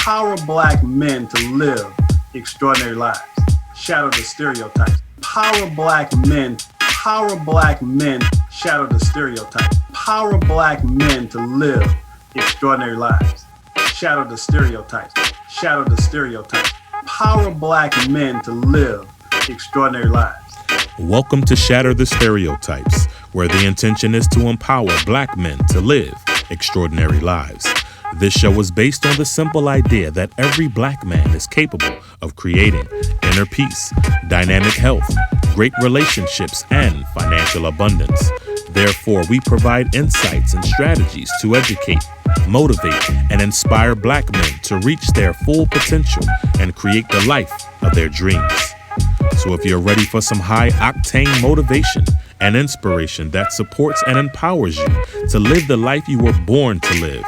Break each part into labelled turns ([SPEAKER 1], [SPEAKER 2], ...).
[SPEAKER 1] Empower Black men to live extraordinary lives. Shatter the stereotypes. Power Black men. Power Black men. Shatter the stereotype. Power Black men to live extraordinary lives. Shatter the stereotypes. Shatter the stereotypes. Power Black men to live extraordinary lives.
[SPEAKER 2] Welcome to Shatter the Stereotypes, where the intention is to empower Black men to live extraordinary lives. This show is based on the simple idea that every Black man is capable of creating inner peace, dynamic health, great relationships, and financial abundance. Therefore, we provide insights and strategies to educate, motivate, and inspire Black men to reach their full potential and create the life of their dreams. So if you're ready for some high-octane motivation and inspiration that supports and empowers you to live the life you were born to live,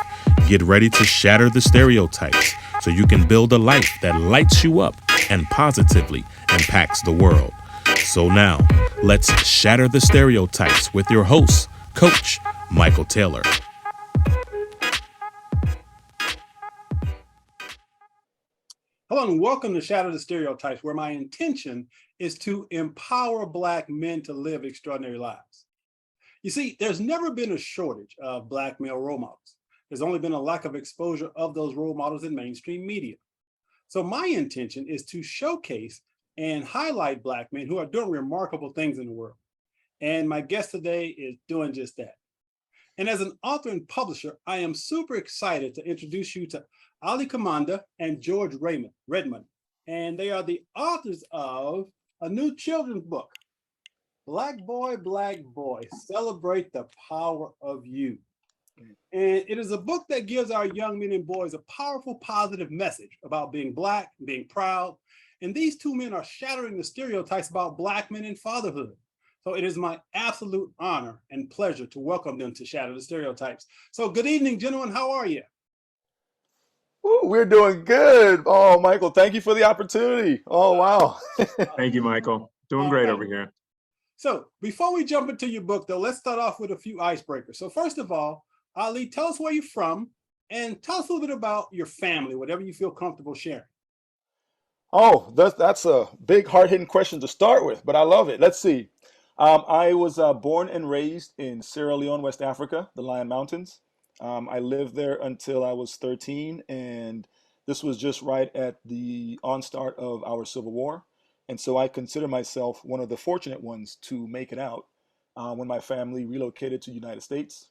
[SPEAKER 2] get ready to shatter the stereotypes so you can build a life that lights you up and positively impacts the world. So now, let's shatter the stereotypes with your host, Coach Michael Taylor.
[SPEAKER 1] Hello and welcome to Shatter the Stereotypes, where my intention is to empower Black men to live extraordinary lives. You see, there's never been a shortage of Black male role models. There's only been a lack of exposure of those role models in mainstream media. So my intention is to showcase and highlight Black men who are doing remarkable things in the world. And my guest today is doing just that. And as an author and publisher, I am super excited to introduce you to Ali Kamanda and George Redmond. And they are the authors of a new children's book, Black Boy, Celebrate the Power of You. And it is a book that gives our young men and boys a powerful, positive message about being Black, being proud. And these two men are shattering the stereotypes about Black men and fatherhood. So it is my absolute honor and pleasure to welcome them to Shatter the Stereotypes. So good evening, gentlemen. How are you?
[SPEAKER 3] Ooh, we're doing good. Oh, Michael, thank you for the opportunity. Oh, wow.
[SPEAKER 4] Thank you, Michael. Doing great over here.
[SPEAKER 1] So before we jump into your book, though, let's start off with a few icebreakers. So first of all, Ali, tell us where you're from and tell us a little bit about your family, whatever you feel comfortable sharing.
[SPEAKER 3] Oh, that's a big, hard-hitting question to start with, but I love it. Let's see. I was born and raised in Sierra Leone, West Africa, the Lion Mountains. I lived there until I was 13, and this was just right at the onstart of our Civil War. And so I consider myself one of the fortunate ones to make it out when my family relocated to the United States.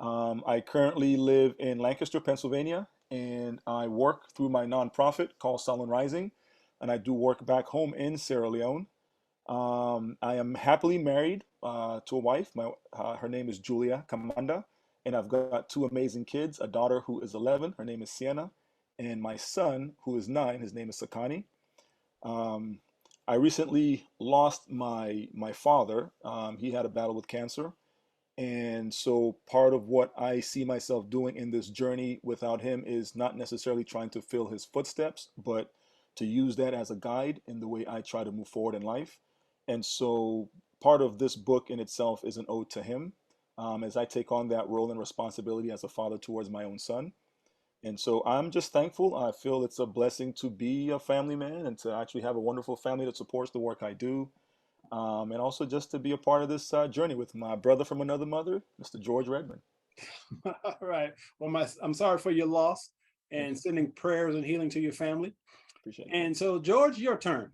[SPEAKER 3] I currently live in Lancaster, Pennsylvania, and I work through my nonprofit called Solon Rising, and I do work back home in Sierra Leone. I am happily married to a wife. Her name is Julia Kamanda, and I've got two amazing kids, a daughter who is 11, her name is Sienna, and my son who is 9, his name is Sakani. Um, I recently lost my father. He had a battle with cancer. And so part of what I see myself doing in this journey without him is not necessarily trying to fill his footsteps, but to use that as a guide in the way I try to move forward in life. And so part of this book in itself is an ode to him, as I take on that role and responsibility as a father towards my own son. And so I'm just thankful. I feel it's a blessing to be a family man and to actually have a wonderful family that supports the work I do. And also just to be a part of this journey with my brother from another mother, Mr. George Redmond.
[SPEAKER 1] All right. Well, I'm sorry for your loss
[SPEAKER 3] Thank
[SPEAKER 1] and
[SPEAKER 3] you.
[SPEAKER 1] sending prayers and healing to your family.
[SPEAKER 3] Appreciate it.
[SPEAKER 1] And so, George, your turn.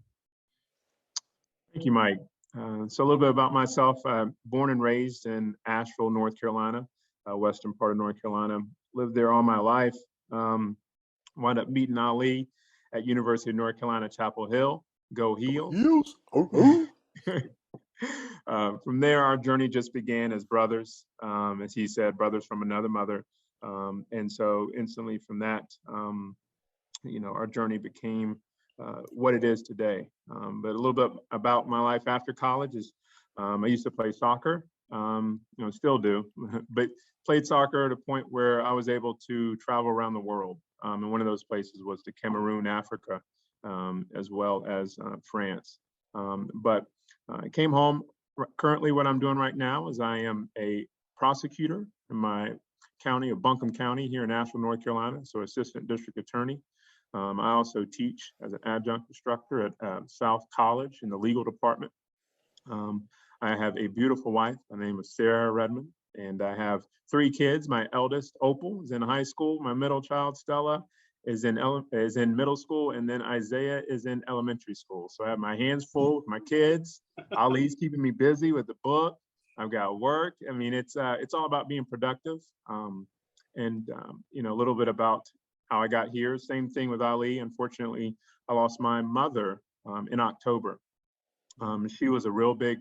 [SPEAKER 4] Thank you, Mike. So a little bit about myself. Born and raised in Asheville, North Carolina, western part of North Carolina. Lived there all my life. Wound up meeting Ali at University of North Carolina, Chapel Hill. Go Heels.
[SPEAKER 3] Heels. Oh, oh.
[SPEAKER 4] From there, our journey just began as brothers, as he said, brothers from another mother. And so instantly from that, our journey became what it is today. But a little bit about my life after college is I used to play soccer, still do, but played soccer at a point where I was able to travel around the world. And one of those places was to Cameroon, Africa, as well as France. But I came home. Currently, what I'm doing right now is I am a prosecutor in my county of Buncombe County here in Asheville, North Carolina, so assistant district attorney. I also teach as an adjunct instructor at South College in the legal department. I have a beautiful wife. Her name is Sarah Redmond, and I have 3 kids. My eldest, Opal, is in high school. My middle child, Stella, is in middle school, and then Isaiah is in elementary school. So I have my hands full with my kids. Ali's keeping me busy with the book. I've got work. I mean, it's all about being productive. A little bit about how I got here. Same thing with Ali. Unfortunately, I lost my mother in October. She was a real big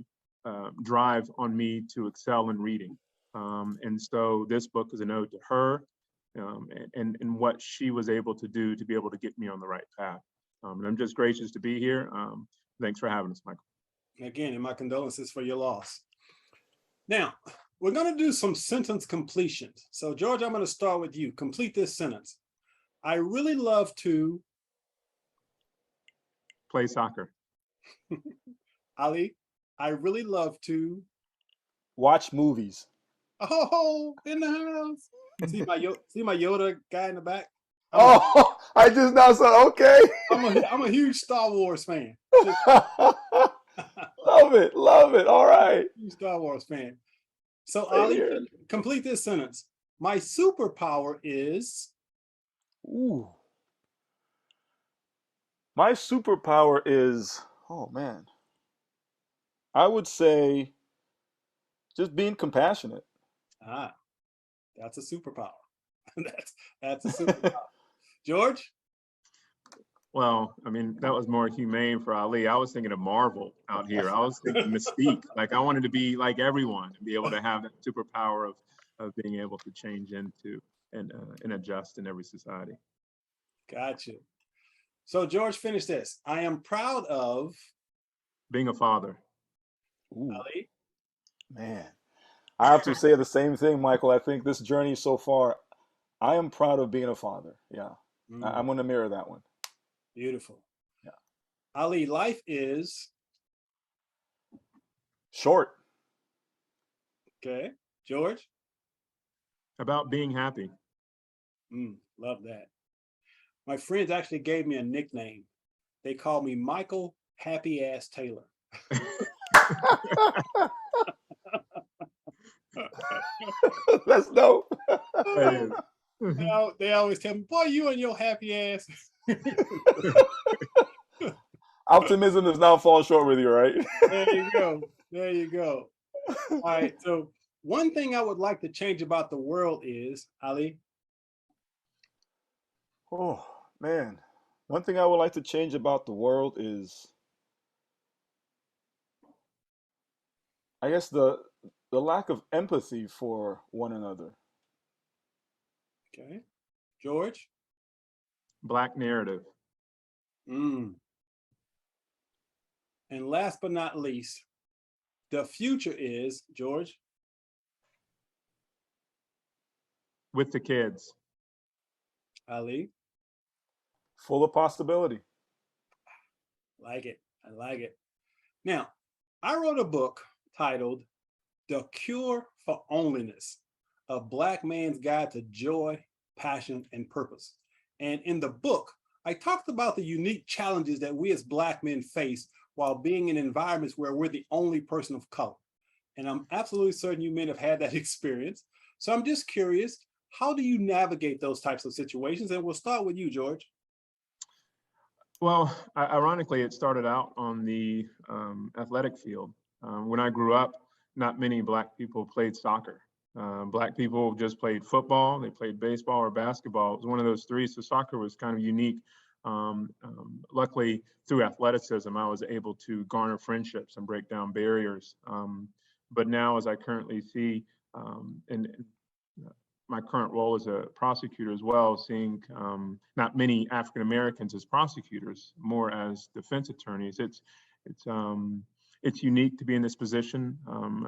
[SPEAKER 4] drive on me to excel in reading. And so this book is an ode to her and what she was able to do to be able to get me on the right path. And I'm just gracious to be here. Thanks for having us, Michael.
[SPEAKER 1] Again, and my condolences for your loss. Now, we're going to do some sentence completions. So, George, I'm going to start with you. Complete this sentence. I really love to
[SPEAKER 4] play soccer.
[SPEAKER 1] Ali, I really love to
[SPEAKER 3] watch movies.
[SPEAKER 1] Oh, in the house. See my Yoda guy in the back?
[SPEAKER 3] I just now said, okay.
[SPEAKER 1] I'm a huge Star Wars fan.
[SPEAKER 3] Love it. All right.
[SPEAKER 1] Huge Star Wars fan. So Ali, complete this sentence. My superpower is.
[SPEAKER 3] Ooh. My superpower is, oh man, I would say just being compassionate.
[SPEAKER 1] Ah, that's a superpower. that's a superpower. George?
[SPEAKER 4] Well, I mean, that was more humane for Ali. I was thinking of Marvel out here. I was thinking Mystique. Like, I wanted to be like everyone and be able to have that superpower of being able to change into and adjust in every society.
[SPEAKER 1] Gotcha. So, George, finish this. I am proud of
[SPEAKER 4] being a father.
[SPEAKER 3] Ooh.
[SPEAKER 1] Ali?
[SPEAKER 3] Man, I have to say the same thing, Michael. I think this journey so far, I am proud of being a father. Yeah, I'm going to mirror that one.
[SPEAKER 1] Beautiful.
[SPEAKER 3] Yeah.
[SPEAKER 1] Ali, life is
[SPEAKER 3] short.
[SPEAKER 1] Okay. George?
[SPEAKER 4] About being happy.
[SPEAKER 1] Love that. My friends actually gave me a nickname. They called me Michael Happy Ass Taylor.
[SPEAKER 3] That's dope.
[SPEAKER 1] They always tell me, boy, you and your happy ass.
[SPEAKER 3] Optimism does not fall short with you, right?
[SPEAKER 1] There you go. All right. So one thing I would like to change about the world is, Ali.
[SPEAKER 3] Oh, man. One thing I would like to change about the world is, I guess, the lack of empathy for one another.
[SPEAKER 1] Okay. George?
[SPEAKER 4] Black narrative.
[SPEAKER 1] And last but not least, the future is, George?
[SPEAKER 4] With the kids.
[SPEAKER 1] Ali?
[SPEAKER 3] Full of possibility.
[SPEAKER 1] I like it. Now, I wrote a book titled The Cure for Onlyness, A Black Man's Guide to Joy, Passion, and Purpose. And in the book, I talked about the unique challenges that we as Black men face while being in environments where we're the only person of color. And I'm absolutely certain you men have had that experience. So I'm just curious, how do you navigate those types of situations? And we'll start with you, George.
[SPEAKER 4] Well, ironically, it started out on the athletic field. When I grew up, not many Black people played soccer. Black people just played football, they played baseball or basketball. It was one of those three, so soccer was kind of unique. Luckily, through athleticism, I was able to garner friendships and break down barriers. But now, as I currently see, in my current role as a prosecutor as well, seeing not many African Americans as prosecutors, more as defense attorneys. It's unique to be in this position,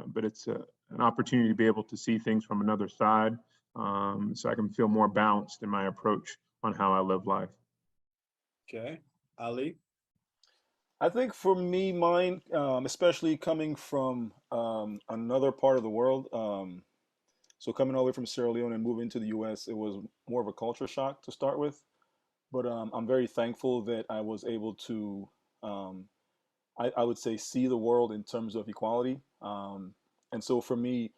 [SPEAKER 4] but it's an opportunity to be able to see things from another side, so I can feel more balanced in my approach on how I live life.
[SPEAKER 1] Okay, Ali?
[SPEAKER 3] I think for me, mine, especially coming from another part of the world, so coming all the way from Sierra Leone and moving to the US, it was more of a culture shock to start with. but I'm very thankful that I was able to, um, I would say, see the world in terms of equality. And so for me,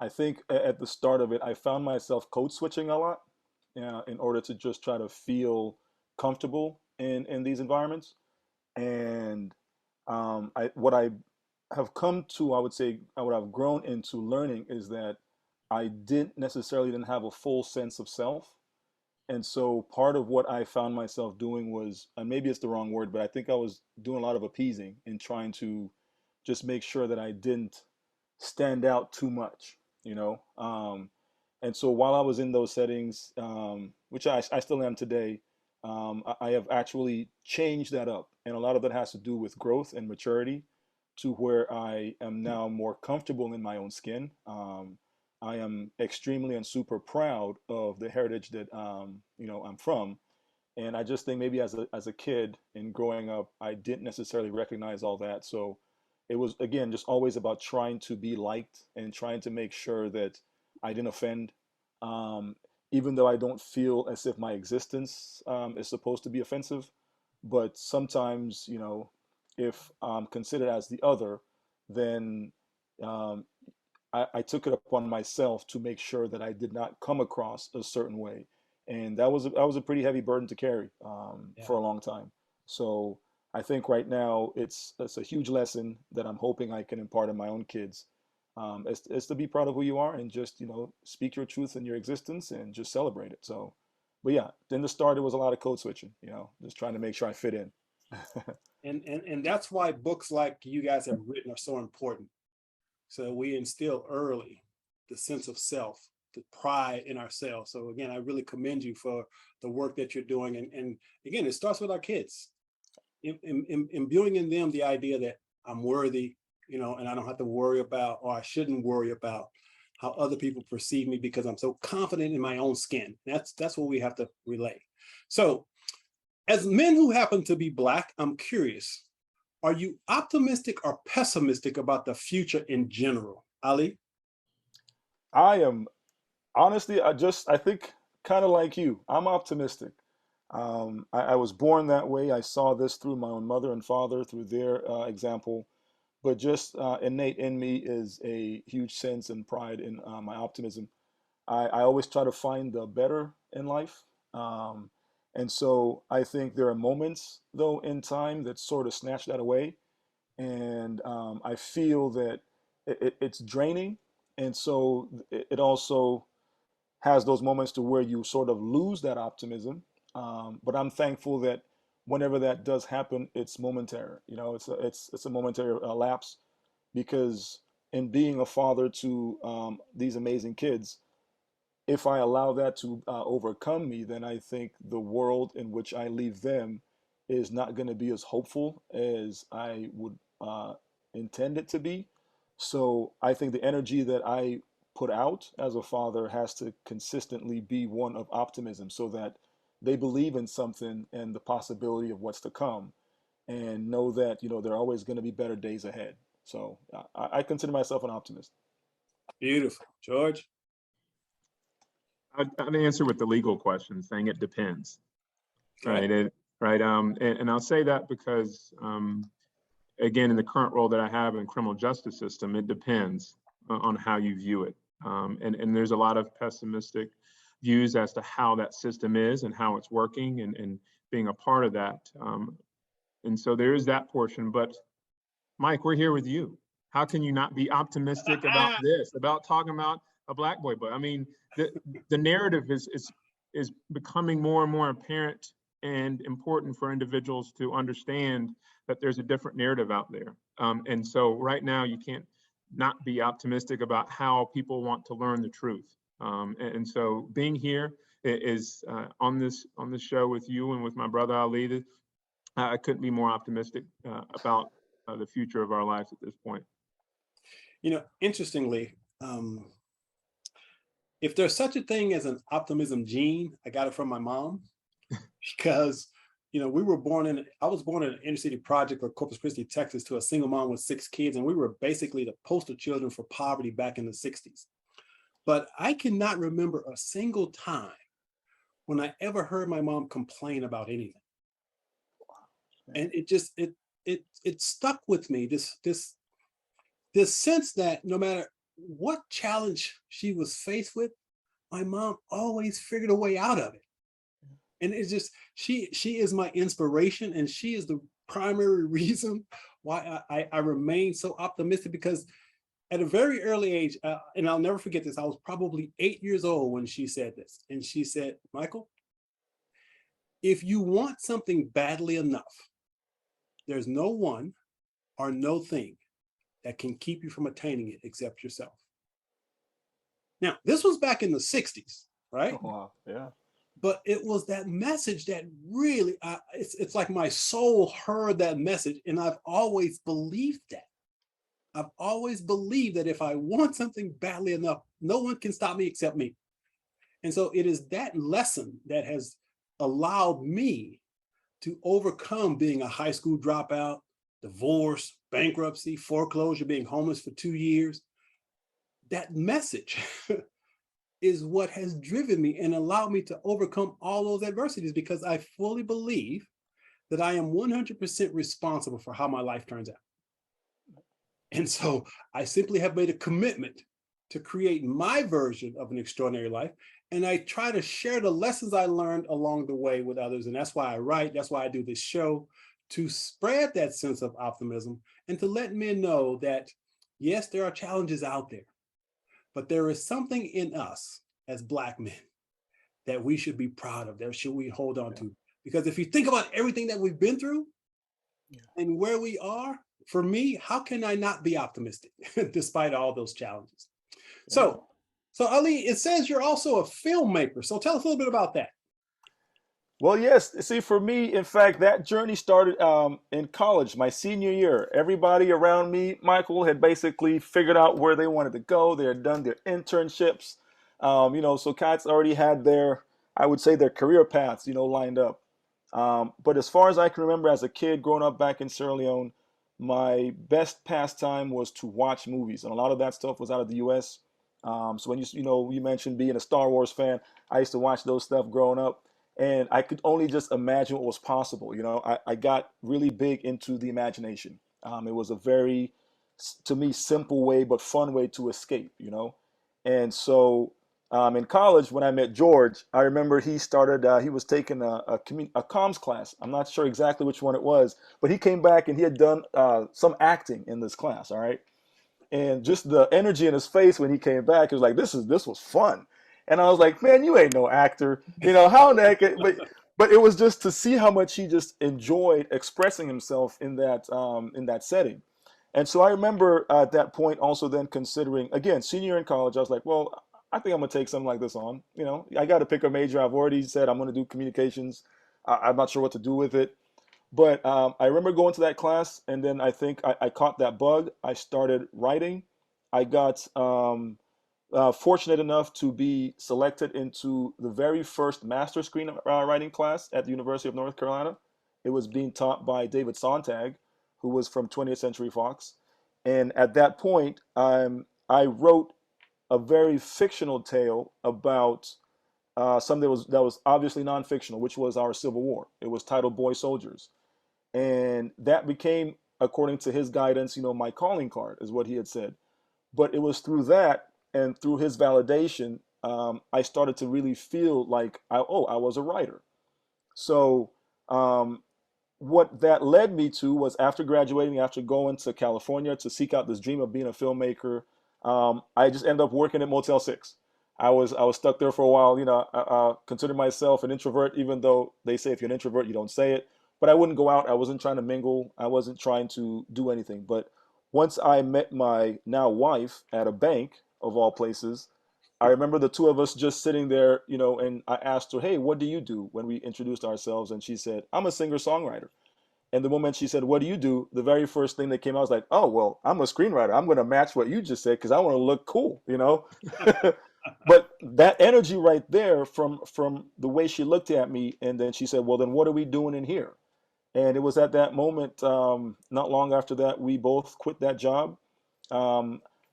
[SPEAKER 3] I think at the start of it, I found myself code switching a lot, in order to just try to feel comfortable in these environments. And what I have come to, I would say, what I've grown into learning is that I didn't have a full sense of self. And so part of what I found myself doing was, and maybe it's the wrong word, but I think I was doing a lot of appeasing and trying to just make sure that I didn't stand out too much, you know? And so while I was in those settings, which I still am today, I have actually changed that up. And a lot of that has to do with growth and maturity to where I am now more comfortable in my own skin. I am extremely and super proud of the heritage that I'm from, and I just think maybe as a kid and growing up, I didn't necessarily recognize all that. So it was again just always about trying to be liked and trying to make sure that I didn't offend, um, even though I don't feel as if my existence is supposed to be offensive. But sometimes, if I'm considered as the other, then um, I took it upon myself to make sure that I did not come across a certain way, and that was a pretty heavy burden to carry
[SPEAKER 1] Yeah.
[SPEAKER 3] for a long time. So I think right now it's a huge lesson that I'm hoping I can impart on my own kids. Is to be proud of who you are and just speak your truth in your existence and just celebrate it. So, but yeah, in the start it was a lot of code switching, just trying to make sure I fit in.
[SPEAKER 1] And that's why books like you guys have written are so important. So we instill early the sense of self, the pride in ourselves. So again, I really commend you for the work that you're doing. And again, it starts with our kids, imbuing in them the idea that I'm worthy, and I don't have to worry about, or I shouldn't worry about how other people perceive me because I'm so confident in my own skin. That's what we have to relay. So as men who happen to be Black, I'm curious, are you optimistic or pessimistic about the future in general? Ali?
[SPEAKER 3] I am honestly, I think kind of like you. I'm optimistic. I was born that way. I saw this through my own mother and father, through their example. But just innate in me is a huge sense and pride in my optimism. I always try to find the better in life. Um, and so I think there are moments, though, in time that sort of snatch that away. And I feel that it's draining. And so it also has those moments to where you sort of lose that optimism. But I'm thankful that whenever that does happen, it's momentary. It's a momentary lapse, because in being a father to these amazing kids, if I allow that to overcome me, then I think the world in which I leave them is not going to be as hopeful as I would intend it to be. So I think the energy that I put out as a father has to consistently be one of optimism, so that they believe in something and the possibility of what's to come, and know that there are always going to be better days ahead. So I consider myself an optimist.
[SPEAKER 1] Beautiful. George?
[SPEAKER 4] I'd answer with the legal question, saying it depends,
[SPEAKER 1] Okay.
[SPEAKER 4] right? Right. And I'll say that because, again, in the current role that I have in criminal justice system, it depends on how you view it. And there's a lot of pessimistic views as to how that system is and how it's working, and being a part of that. And so there is that portion. But Mike, we're here with you. How can you not be optimistic about this, about talking about a Black boy? But I mean, the narrative is becoming more and more apparent and important for individuals to understand that there's a different narrative out there. And so right now you can't not be optimistic about how people want to learn the truth. And so being here is on this show with you and with my brother Ali, I couldn't be more optimistic about the future of our lives at this point.
[SPEAKER 1] Interestingly, if there's such a thing as an optimism gene, I got it from my mom, because I was born in an inner city project of Corpus Christi, Texas, to a single mom with 6 kids, and we were basically the poster children for poverty back in the 60s. But I cannot remember a single time when I ever heard my mom complain about anything. And it stuck with me, this sense that no matter what challenge she was faced with, my mom always figured a way out of it. And it's just, she is my inspiration, and she is the primary reason why I remain so optimistic, because at a very early age, and I'll never forget this, I was probably 8 years old when she said this. And she said, Michael, if you want something badly enough, there's no one or no thing that can keep you from attaining it except yourself. Now, this was back in the 60s, right?
[SPEAKER 3] Oh, wow. Yeah.
[SPEAKER 1] But it was that message that really, it's like my soul heard that message, and I've always believed that. I've always believed that if I want something badly enough, no one can stop me except me. And so it is that lesson that has allowed me to overcome being a high school dropout, divorce, bankruptcy, foreclosure, being homeless for 2 years. That message is what has driven me and allowed me to overcome all those adversities, because I fully believe that I am 100% responsible for how my life turns out. And so I simply have made a commitment to create my version of an extraordinary life. And I try to share the lessons I learned along the way with others. And that's why I write, that's why I do this show, to spread that sense of optimism and to let men know that, yes, there are challenges out there, but there is something in us as Black men that we should be proud of, that should we hold on to. Because if you think about everything that we've been through and where we are, for me, how can I not be optimistic despite all those challenges? So Ali, it says you're also a filmmaker. So tell us a little bit about that.
[SPEAKER 3] Well, yes. See, for me, in fact, that journey started in college, my senior year. Everybody around me, Michael, had basically figured out where they wanted to go. They had done their internships, so cats already had their, I would say, their career paths, lined up. But as far as I can remember, as a kid growing up back in Sierra Leone, my best pastime was to watch movies, and a lot of that stuff was out of the U.S. So when you mentioned being a Star Wars fan, I used to watch those stuff growing up. And I could only just imagine what was possible. I got really big into the imagination. It was a very, to me, simple way, but fun way to escape, And so in college, when I met George, I remember he was taking a comms class. I'm not sure exactly which one it was, but he came back and he had done some acting in this class, all right? And just the energy in his face when he came back, it was like, this was fun. And I was like, man, you ain't no actor, how naked. But it was just to see how much he just enjoyed expressing himself in that setting. And so I remember at that point also then considering, again, senior in college, I was like, well, I think I'm gonna take something like this on. I got to pick a major. I've already said I'm gonna do communications. I'm not sure what to do with it. But I remember going to that class, and then I think I caught that bug. I started writing. I got fortunate enough to be selected into the very first master screenwriting class at the University of North Carolina. It was being taught by David Sontag, who was from 20th Century Fox. And at that point, I wrote a very fictional tale about something that was obviously non-fictional, which was our Civil War. It was titled Boy Soldiers. And that became, according to his guidance, my calling card, is what he had said. But it was through that and through his validation, I started to really feel like, I was a writer. So what that led me to was, after graduating, after going to California to seek out this dream of being a filmmaker, I just ended up working at Motel 6. I was stuck there for a while. I consider myself an introvert, even though they say if you're an introvert, you don't say it. But I wouldn't go out. I wasn't trying to mingle. I wasn't trying to do anything. But once I met my now wife at a bank, of all places, I remember the two of us just sitting there, and I asked her, hey, what do you do, when we introduced ourselves? And she said, I'm a singer-songwriter. And the moment she said, what do you do? The very first thing that came out was like, oh, well, I'm a screenwriter. I'm going to match what you just said because I want to look cool, But that energy right there from the way she looked at me, and then she said, well, then what are we doing in here? And it was at that moment, not long after that, we both quit that job.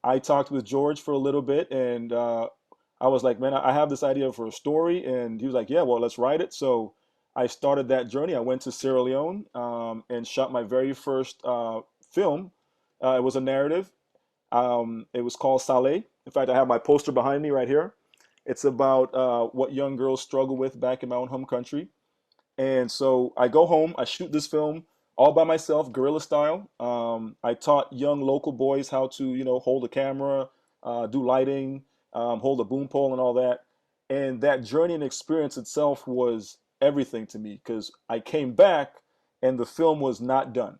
[SPEAKER 3] I talked with George for a little bit, and I was like, man, I have this idea for a story. And he was like, yeah, well, let's write it. So I started that journey. I went to Sierra Leone and shot my very first film. It was a narrative. It was called Saleh. In fact, I have my poster behind me right here. It's about what young girls struggle with back in my own home country. And so I go home, I shoot this film all by myself, guerrilla style. I taught young local boys how to, hold a camera, do lighting, hold a boom pole, and all that. And that journey and experience itself was everything to me because I came back and the film was not done,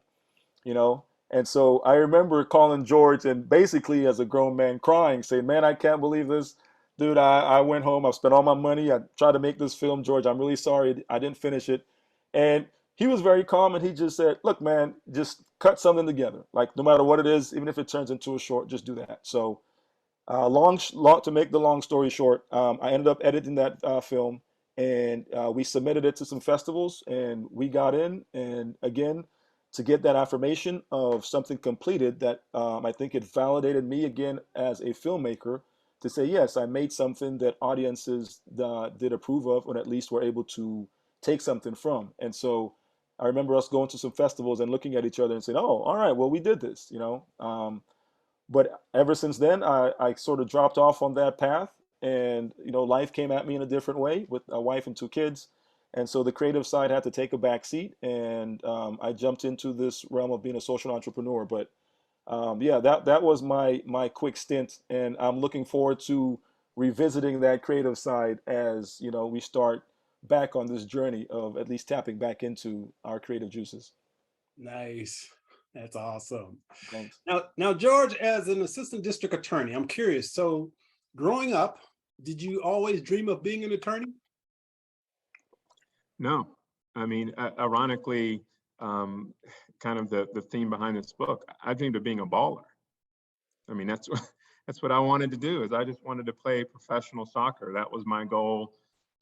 [SPEAKER 3] you know? And so I remember calling George and basically as a grown man crying, saying, man, I can't believe this. Dude, I went home, I've spent all my money. I tried to make this film, George. I'm really sorry I didn't finish it. And he was very calm and he just said, look, man, just cut something together. Like no matter what it is, even if it turns into a short, just do that. So long to make the long story short, I ended up editing that film, and we submitted it to some festivals, and we got in. And again, to get that affirmation of something completed, that I think it validated me again as a filmmaker to say, yes, I made something that audiences did approve of, or at least were able to take something from. And so I remember us going to some festivals and looking at each other and saying, oh, all right, well, we did this, but ever since then, I sort of dropped off on that path, and life came at me in a different way with a wife and two kids, and so the creative side had to take a back seat, and I jumped into this realm of being a social entrepreneur. But yeah, that was my quick stint, and I'm looking forward to revisiting that creative side as we start back on this journey of at least tapping back into our creative juices.
[SPEAKER 1] Nice. That's awesome.
[SPEAKER 3] Thanks.
[SPEAKER 1] Now, George, as an assistant district attorney, I'm curious. So, growing up, did you always dream of being an attorney?
[SPEAKER 4] No, I mean, ironically, kind of the theme behind this book, I dreamed of being a baller. I mean, that's that's what I wanted to do. Is I just wanted to play professional soccer. That was my goal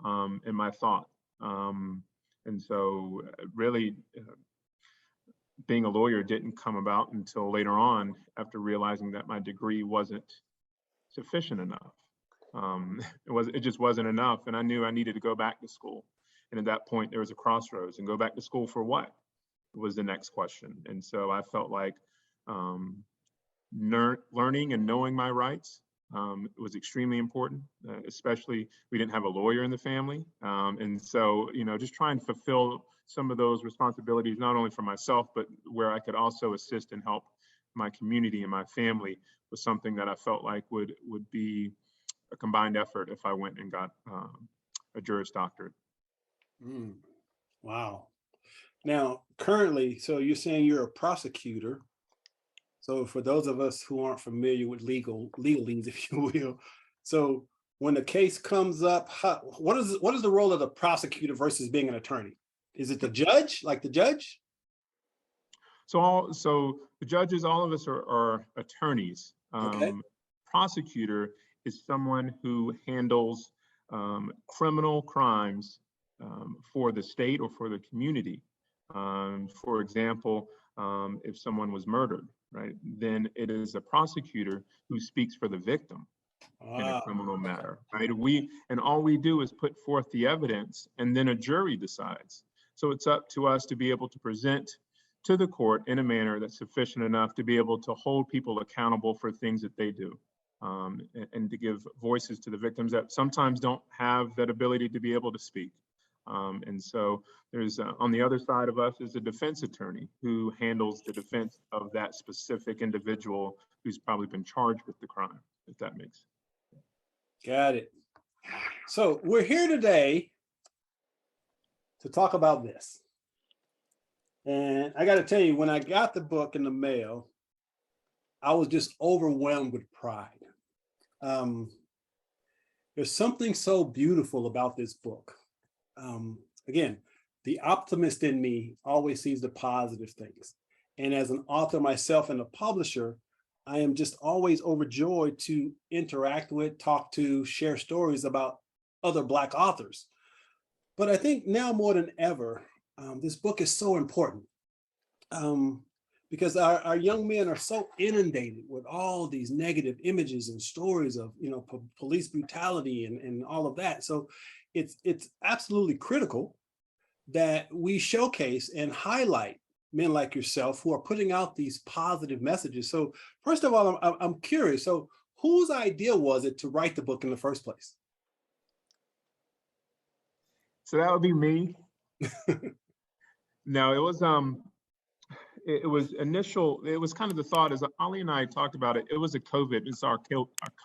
[SPEAKER 4] and my thought. And so, really, being a lawyer didn't come about until later on, after realizing that my degree wasn't sufficient enough. It just wasn't enough, and I knew I needed to go back to school. And at that point, there was a crossroads, and go back to school for what was the next question. And so I felt like learning and knowing my rights was extremely important. Especially, we didn't have a lawyer in the family, and so just trying to fulfill some of those responsibilities, not only for myself, but where I could also assist and help my community and my family, was something that I felt like would be a combined effort if I went and got a Juris Doctorate.
[SPEAKER 1] Wow. Now, currently, so you're saying you're a prosecutor. So for those of us who aren't familiar with legalese, if you will, so when the case comes up, what is the role of the prosecutor versus being an attorney? Is it the judge, like the judge?
[SPEAKER 4] So the judges, all of us are attorneys.
[SPEAKER 1] Okay.
[SPEAKER 4] Prosecutor is someone who handles criminal crimes for the state or for the community. For example, if someone was murdered, right, then it is a prosecutor who speaks for the victim in a criminal matter, right? All we do is put forth the evidence, and then a jury decides. So it's up to us to be able to present to the court in a manner that's sufficient enough to be able to hold people accountable for things that they do, and to give voices to the victims that sometimes don't have that ability to be able to speak. And so there's on the other side of us is a defense attorney who handles the defense of that specific individual who's probably been charged with the crime, if that makes sense.
[SPEAKER 1] Got it. So we're here today to talk about this. And I got to tell you, when I got the book in the mail, I was just overwhelmed with pride. There's something so beautiful about this book. Again, the optimist in me always sees the positive things. And as an author myself and a publisher, I am just always overjoyed to interact with, talk to, share stories about other Black authors. But I think now more than ever, this book is so important because our young men are so inundated with all these negative images and stories of, you know, police brutality and all of that. So it's absolutely critical that we showcase and highlight men like yourself who are putting out these positive messages. So first of all, I'm curious. So whose idea was it to write the book in the first place?
[SPEAKER 4] So that would be me. No, it was initial. It was kind of the thought, as Ali and I talked about it. It was it's our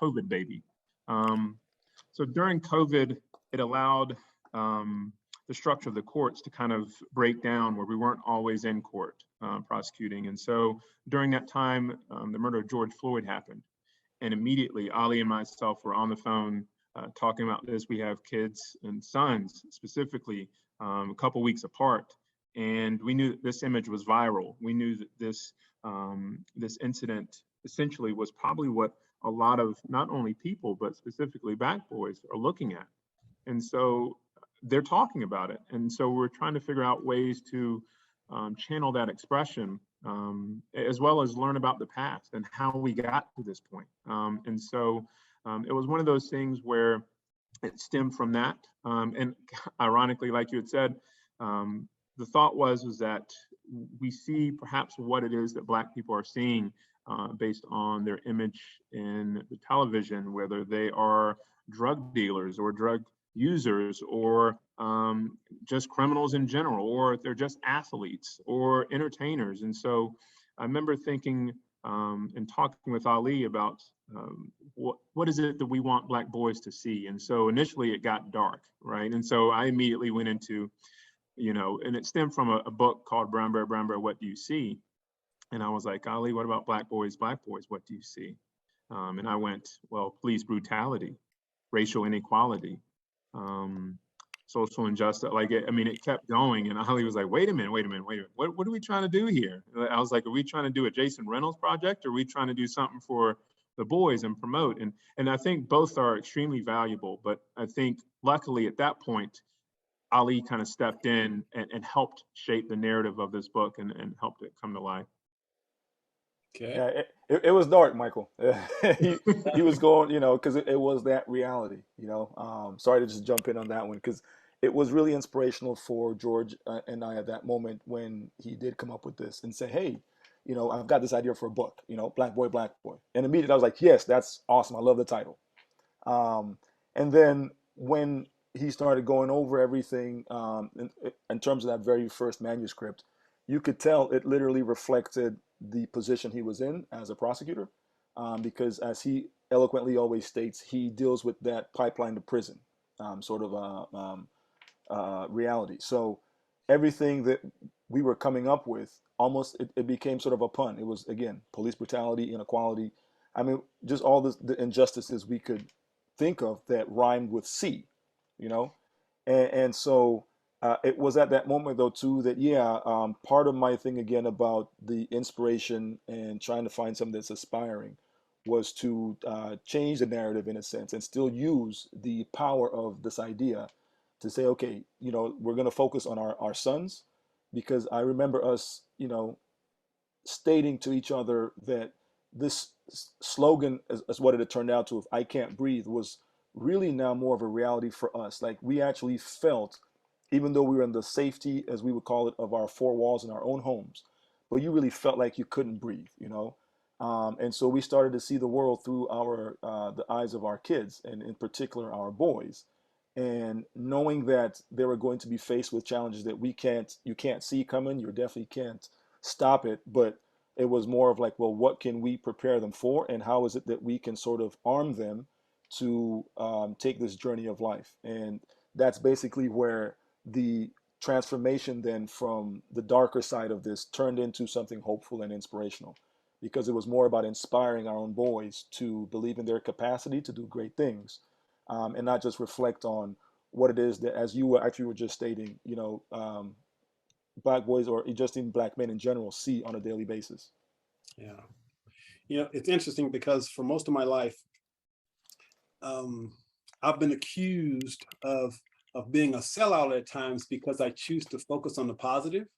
[SPEAKER 4] COVID baby. So during COVID, it allowed the structure of the courts to kind of break down, where we weren't always in court prosecuting. And so during that time, the murder of George Floyd happened. And immediately, Ali and myself were on the phone talking about this. We have kids and sons specifically, a couple weeks apart. And we knew that this image was viral. We knew that this incident essentially was probably what a lot of not only people, but specifically Black boys are looking at. And so they're talking about it. And so we're trying to figure out ways to channel that expression, as well as learn about the past and how we got to this point. And so it was one of those things where it stemmed from that. And ironically, like you had said, the thought was that we see perhaps what it is that Black people are seeing based on their image in the television, whether they are drug dealers or drug users or just criminals in general, or if they're just athletes or entertainers. And so I remember thinking and talking with Ali about what is it that we want Black boys to see? And so initially it got dark, right? And so I immediately went into, and it stemmed from a book called Brown Bear, What Do You See? And I was like, Ali, what about Black boys, what do you see? And I went, well, police brutality, racial inequality, social injustice. It kept going. And Ali was like, wait a minute. What are we trying to do here? I was like, are we trying to do a Jason Reynolds project? Or are we trying to do something for the boys and promote? And I think both are extremely valuable. But I think luckily at that point, Ali kind of stepped in and helped shape the narrative of this book and helped it come to life.
[SPEAKER 1] Okay.
[SPEAKER 3] Yeah, it was dark, Michael. he was going, because it was that reality, Sorry to just jump in on that one, because it was really inspirational for George and I at that moment when he did come up with this and say, hey, I've got this idea for a book, Black Boy, Black Boy. And immediately I was like, yes, that's awesome. I love the title. And then when he started going over everything in terms of that very first manuscript, you could tell it literally reflected the position he was in as a prosecutor, because as he eloquently always states, he deals with that pipeline to prison sort of reality. So everything that we were coming up with, almost it became sort of a pun. It was, again, police brutality, inequality. Just all the injustices we could think of that rhymed with C, and so it was at that moment though too that part of my thing again about the inspiration and trying to find something that's aspiring was to change the narrative in a sense and still use the power of this idea to say, okay, we're going to focus on our sons, because I remember us, stating to each other that this slogan, as what it had turned out to, if I can't breathe, was really now more of a reality for us. Like, we actually felt, even though we were in the safety, as we would call it, of our four walls in our own homes, but you really felt like you couldn't breathe, and so we started to see the world through the eyes of our kids, and in particular our boys, and knowing that they were going to be faced with challenges that you can't see coming, you definitely can't stop it, but it was more of like, well, what can we prepare them for, and how is it that we can sort of arm them to take this journey of life? And that's basically where the transformation then from the darker side of this turned into something hopeful and inspirational, because it was more about inspiring our own boys to believe in their capacity to do great things, and not just reflect on what it is that, as you were just stating, Black boys, or just even Black men in general, see on a daily basis.
[SPEAKER 1] Yeah. It's interesting because for most of my life, I've been accused of being a sellout at times because I choose to focus on the positive.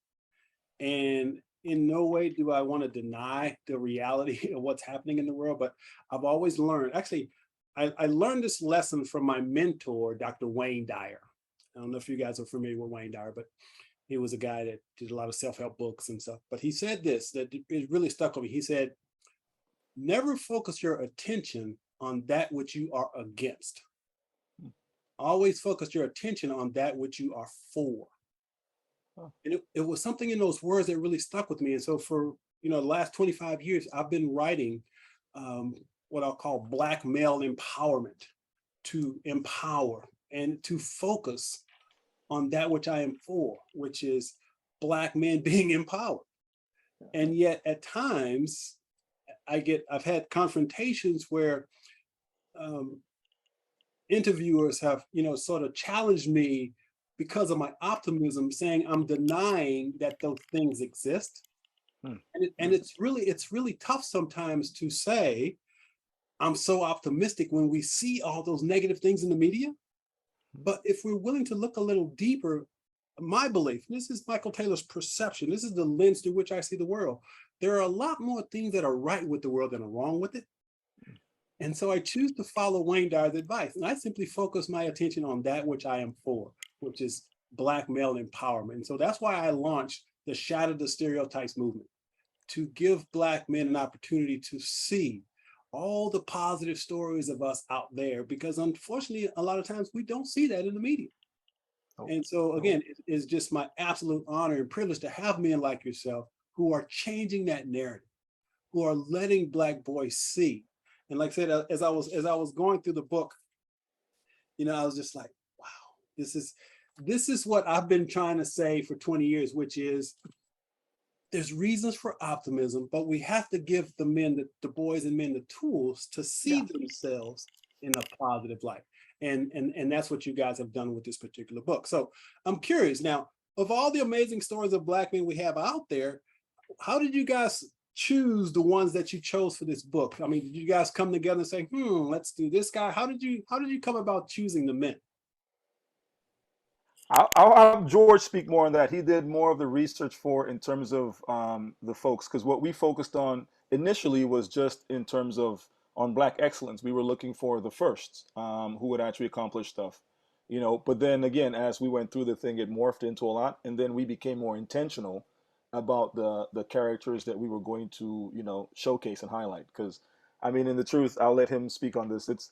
[SPEAKER 1] And in no way do I want to deny the reality of what's happening in the world, but I've always learned, actually, I learned this lesson from my mentor, Dr. Wayne Dyer. I don't know if you guys are familiar with Wayne Dyer, but he was a guy that did a lot of self-help books and stuff. But he said this, that it really stuck with me. He said, never focus your attention on that which you are against. Always focus your attention on that which you are for. And it was something in those words that really stuck with me. And so for the last 25 years, I've been writing what I'll call Black male empowerment, to empower and to focus on that which I am for, which is Black men being empowered. And yet at times I've had confrontations where interviewers have, sort of challenged me because of my optimism, saying I'm denying that those things exist. And it's really tough sometimes to say I'm so optimistic when we see all those negative things in the media. But if we're willing to look a little deeper, my belief, this is Michael Taylor's perception, this is the lens through which I see the world, there are a lot more things that are right with the world than are wrong with it. And so I choose to follow Wayne Dyer's advice. And I simply focus my attention on that which I am for, which is Black male empowerment. And so that's why I launched the Shatter the Stereotypes movement, to give Black men an opportunity to see all the positive stories of us out there, because unfortunately, a lot of times we don't see that in the media. And so again, it's just my absolute honor and privilege to have men like yourself who are changing that narrative, who are letting Black boys see. And like I said, as I was going through the book, I was just like, wow, this is what I've been trying to say for 20 years, which is there's reasons for optimism, but we have to give the men, the boys and men, the tools to see themselves in a positive light. And that's what you guys have done with this particular book. So I'm curious now, of all the amazing stories of Black men we have out there, how did you guys choose the ones that you chose for this book? I mean, did you guys come together and say, let's do this guy? How did you come about choosing the men?
[SPEAKER 3] I'll have George speak more on that. He did more of the research in terms of the folks, because what we focused on initially was just in terms of on Black excellence. We were looking for the firsts who would actually accomplish stuff, But then again, as we went through the thing, it morphed into a lot, and then we became more intentional about the characters that we were going to showcase and highlight. Because I mean, in the truth, I'll let him speak on this. It's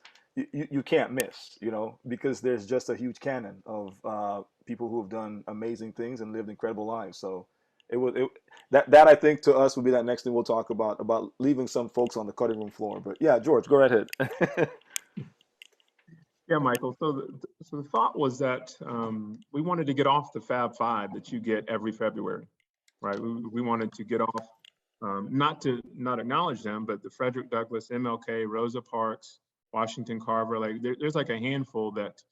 [SPEAKER 3] you can't miss, because there's just a huge canon of people who have done amazing things and lived incredible lives. So that I think to us would be that next thing we'll talk about leaving some folks on the cutting room floor. But yeah, George, go right ahead.
[SPEAKER 4] Yeah, Michael. So the thought was that we wanted to get off the Fab Five that you get every February, right? We wanted to get off, not acknowledge them, but the Frederick Douglass, MLK, Rosa Parks, Washington Carver, like there's like a handful that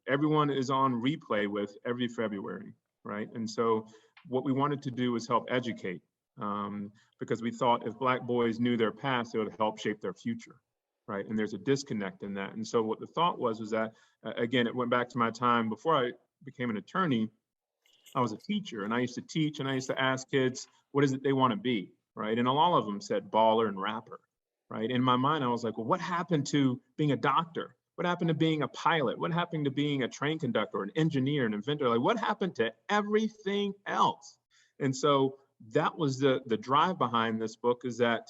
[SPEAKER 4] everyone is on replay with every February, right? And so what we wanted to do was help educate, because we thought if Black boys knew their past, it would help shape their future, right? And there's a disconnect in that. And so what the thought was that, again, it went back to my time before I became an attorney. I was a teacher, and I used to teach, and I used to ask kids, what is it they want to be, right? And all of them said baller and rapper. Right. In my mind, I was like, well, what happened to being a doctor? What happened to being a pilot? What happened to being a train conductor, an engineer, an inventor? Like, what happened to everything else? And so that was the drive behind this book, is that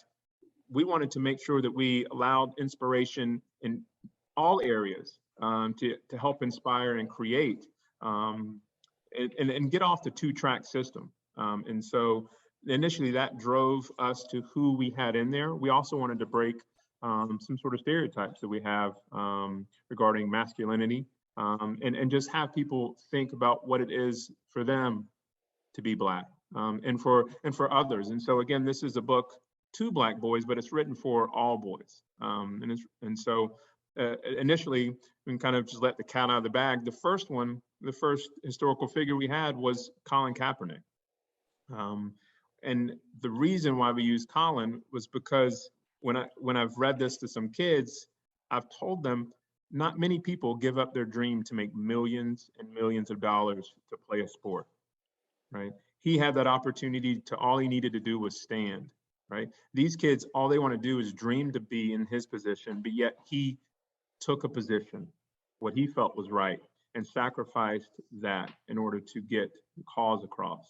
[SPEAKER 4] we wanted to make sure that we allowed inspiration in all areas to help inspire and create and get off the two-track system. And so initially that drove us to who we had in there. We also wanted to break some sort of stereotypes that we have regarding masculinity, and just have people think about what it is for them to be Black, and for others. And so again, this is a book to Black boys, but it's written for all boys. So initially, we can kind of just let the cat out of the bag. The first historical figure we had was Colin Kaepernick. And the reason why we used Colin was because when I've read this to some kids, I've told them not many people give up their dream to make millions and millions of dollars to play a sport, right? he had that opportunity to, all he needed to do was stand, right? These kids, all they want to do is dream to be in his position, but yet he took a position, what he felt was right, and sacrificed that in order to get the cause across.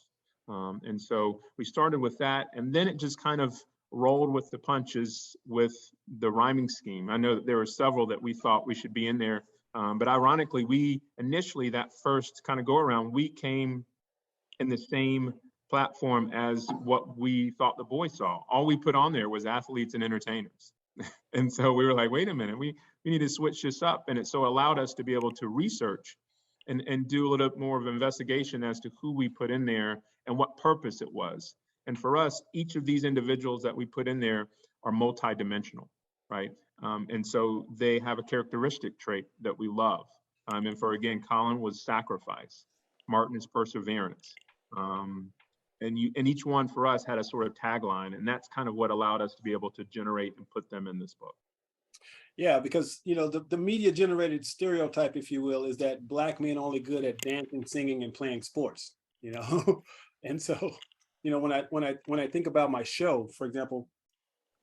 [SPEAKER 4] And so we started with that, and then it just kind of rolled with the punches with the rhyming scheme. I know that there were several that we thought we should be in there, but ironically, we initially, that first kind of go around, we came in the same platform as what we thought the boys saw. All we put on there was athletes and entertainers. And so we were like, wait a minute, we need to switch this up. And it so allowed us to be able to research and do a little bit more of an investigation as to who we put in there and what purpose it was. And for us, each of these individuals that we put in there are multidimensional, right? And so they have a characteristic trait that we love. And for, again, Colin was sacrifice. Martin is perseverance. And each one for us had a sort of tagline, and that's kind of what allowed us to be able to generate and put them in this book.
[SPEAKER 1] Yeah, because, you know, the media generated stereotype, if you will, is that Black men only good at dancing, singing, and playing sports, you know. And so, you know, when I think about my show, for example,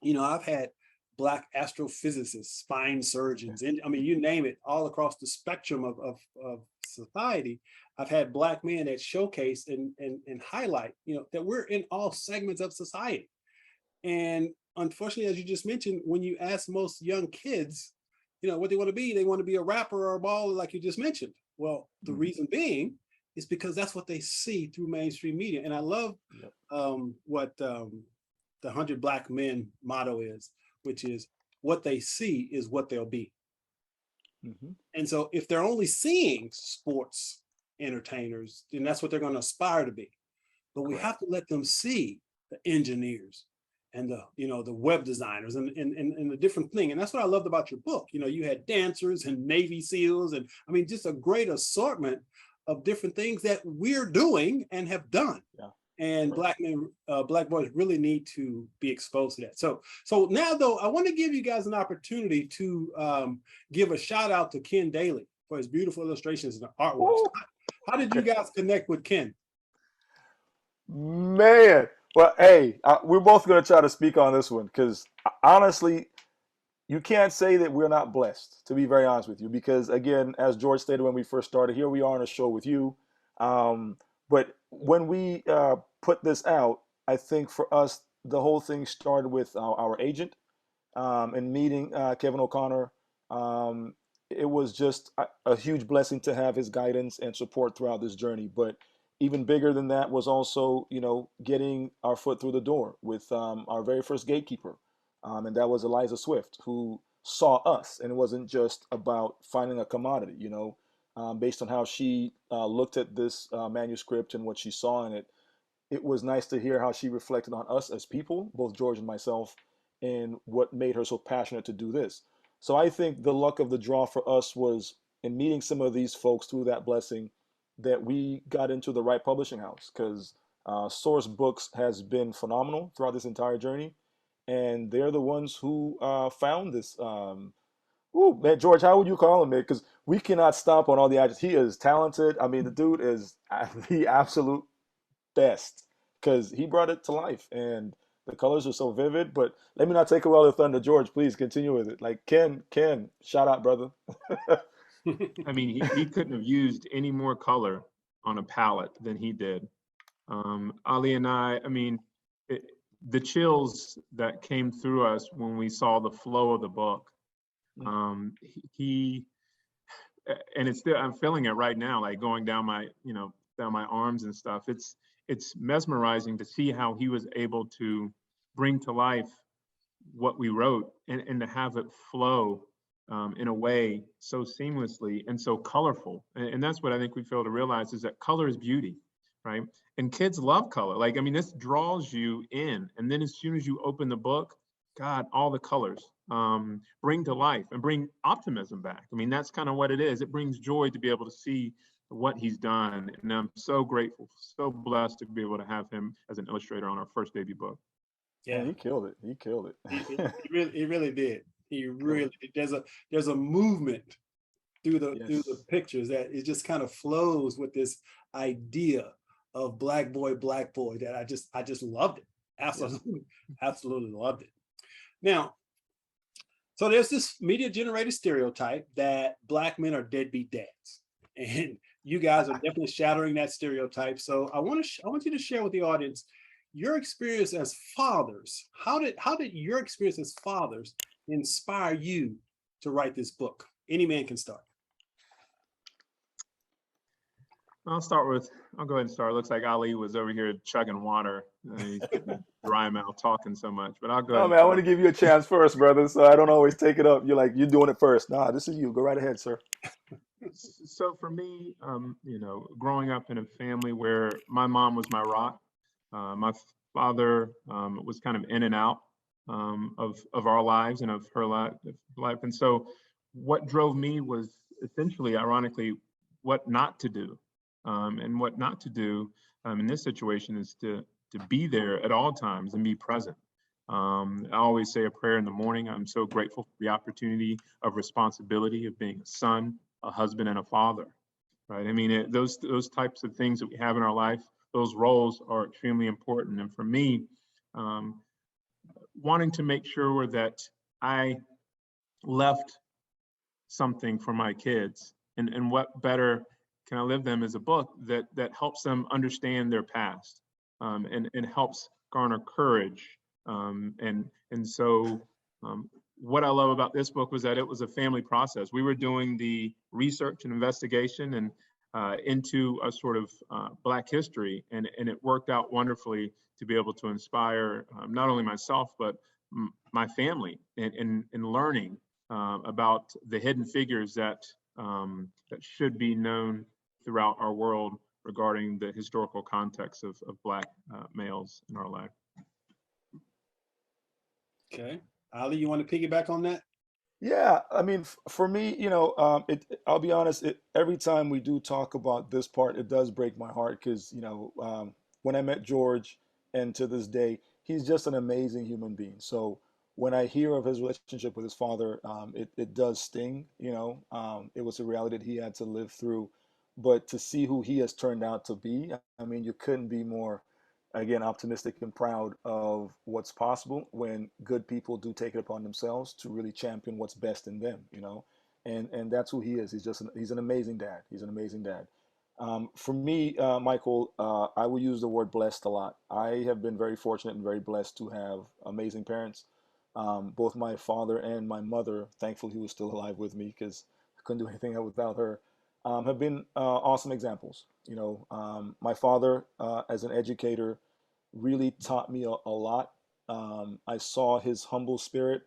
[SPEAKER 1] you know, I've had Black astrophysicists, spine surgeons, and I mean, you name it, all across the spectrum of society. I've had Black men that showcase and highlight, you know, that we're in all segments of society. And unfortunately, as you just mentioned, when you ask most young kids, you know, what they want to be a rapper or a baller, like you just mentioned. Well, the reason being is because that's what they see through mainstream media. And I love what the 100 Black Men motto is, which is what they see is what they'll be. And so if they're only seeing sports entertainers, then that's what they're going to aspire to be. But we have to let them see the engineers and the, you know, the web designers and the different thing. And that's what I loved about your book. You know, you had dancers and Navy SEALs, and I mean, just a great assortment of different things that we're doing and have done. And Black men, Black boys really need to be exposed to that. So now, though, I want to give you guys an opportunity to give a shout out to Ken Daly for his beautiful illustrations and artwork. How did you guys connect with Ken?
[SPEAKER 3] Man, well, hey, we're both going to try to speak on this one because honestly, you can't say that we're not blessed, to be very honest with you, because again, as George stated when we first started, here we are on a show with you. But when we put this out, I think for us, the whole thing started with our agent and meeting Kevin O'Connor. It was just a huge blessing to have his guidance and support throughout this journey. But even bigger than that was also, you know, getting our foot through the door with our very first gatekeeper. And that was Eliza Swift, who saw us. And it wasn't just about finding a commodity, you know, based on how she looked at this manuscript and what she saw in it. It was nice to hear how she reflected on us as people, both George and myself, and what made her so passionate to do this. So I think the luck of the draw for us was in meeting some of these folks through that blessing that we got into the right publishing house, because Source Books has been phenomenal throughout this entire journey. And they're the ones who found this. Ooh, man, George, how would you call him, man? Because we cannot stop on all the adjectives. He is talented. I mean, the dude is the absolute best because he brought it to life. And the colors are so vivid. But let me not take away all the thunder. George, please continue with it. Like, Ken, shout out, brother.
[SPEAKER 4] I mean, he couldn't have used any more color on a palette than he did. Ali and I mean, the chills that came through us when we saw the flow of the book, and it's still, I'm feeling it right now, like going down my, down my arms and stuff. It's mesmerizing to see how he was able to bring to life what we wrote and to have it flow in a way so seamlessly and so colorful. And that's what I think we fail to realize, is that color is beauty, right? And kids love color. Like, I mean, this draws you in. And then as soon as you open the book, God, all the colors bring to life and bring optimism back. I mean, that's kind of what it is. It brings joy to be able to see what he's done. And I'm so grateful, so blessed to be able to have him as an illustrator on our first debut book.
[SPEAKER 3] Yeah, man, he killed it. He killed it.
[SPEAKER 1] He really did. He really, there's a movement through the pictures that it just kind of flows with this idea of black boy, that I just loved it. Absolutely, absolutely loved it. Now, so there's this media generated stereotype that black men are deadbeat dads. And you guys are definitely shattering that stereotype. So I want you to share with the audience your experience as fathers. How did your experience as fathers inspire you to write this book? Any man can start.
[SPEAKER 4] I'll go ahead and start. It looks like Ali was over here chugging water. He's getting dry mouth talking so much, but I'll go ahead
[SPEAKER 3] Oh
[SPEAKER 4] and
[SPEAKER 3] man, I want
[SPEAKER 4] start.
[SPEAKER 3] to give you a chance first, brother. So I don't always take it up. You're like, you're doing it first. Nah, this is you. Go right ahead, sir.
[SPEAKER 4] So for me, growing up in a family where my mom was my rock, my father was kind of in and out of our lives and of her life. And so what drove me was essentially, ironically, what not to do. And what not to do in this situation is to be there at all times and be present. I always say a prayer in the morning. I'm so grateful for the opportunity of responsibility of being a son, a husband, and a father. Right? I mean, those types of things that we have in our life, those roles are extremely important. And for me, wanting to make sure that I left something for my kids, and what better can I live them as a book that helps them understand their past, and helps garner courage. And so what I love about this book was that it was a family process. We were doing the research and investigation and into a sort of Black history, and it worked out wonderfully to be able to inspire not only myself, but my family in learning about the hidden figures that should be known throughout our world regarding the historical context of Black males in our life.
[SPEAKER 1] Okay. Ali, you want to piggyback on that?
[SPEAKER 3] Yeah, I mean, for me, I'll be honest. Every time we do talk about this part, it does break my heart because, when I met George, and to this day, he's just an amazing human being. So when I hear of his relationship with his father, it does sting. It was a reality that he had to live through, but to see who he has turned out to be, I mean, you couldn't be more, again, optimistic and proud of what's possible when good people do take it upon themselves to really champion what's best in them, and that's who he is. He's an amazing dad. He's an amazing dad. For me, Michael, I will use the word blessed a lot. I have been very fortunate and very blessed to have amazing parents. Both my father and my mother, thankfully, who was still alive with me because I couldn't do anything without her, have been awesome examples. My father, as an educator, really taught me a lot. I saw his humble spirit,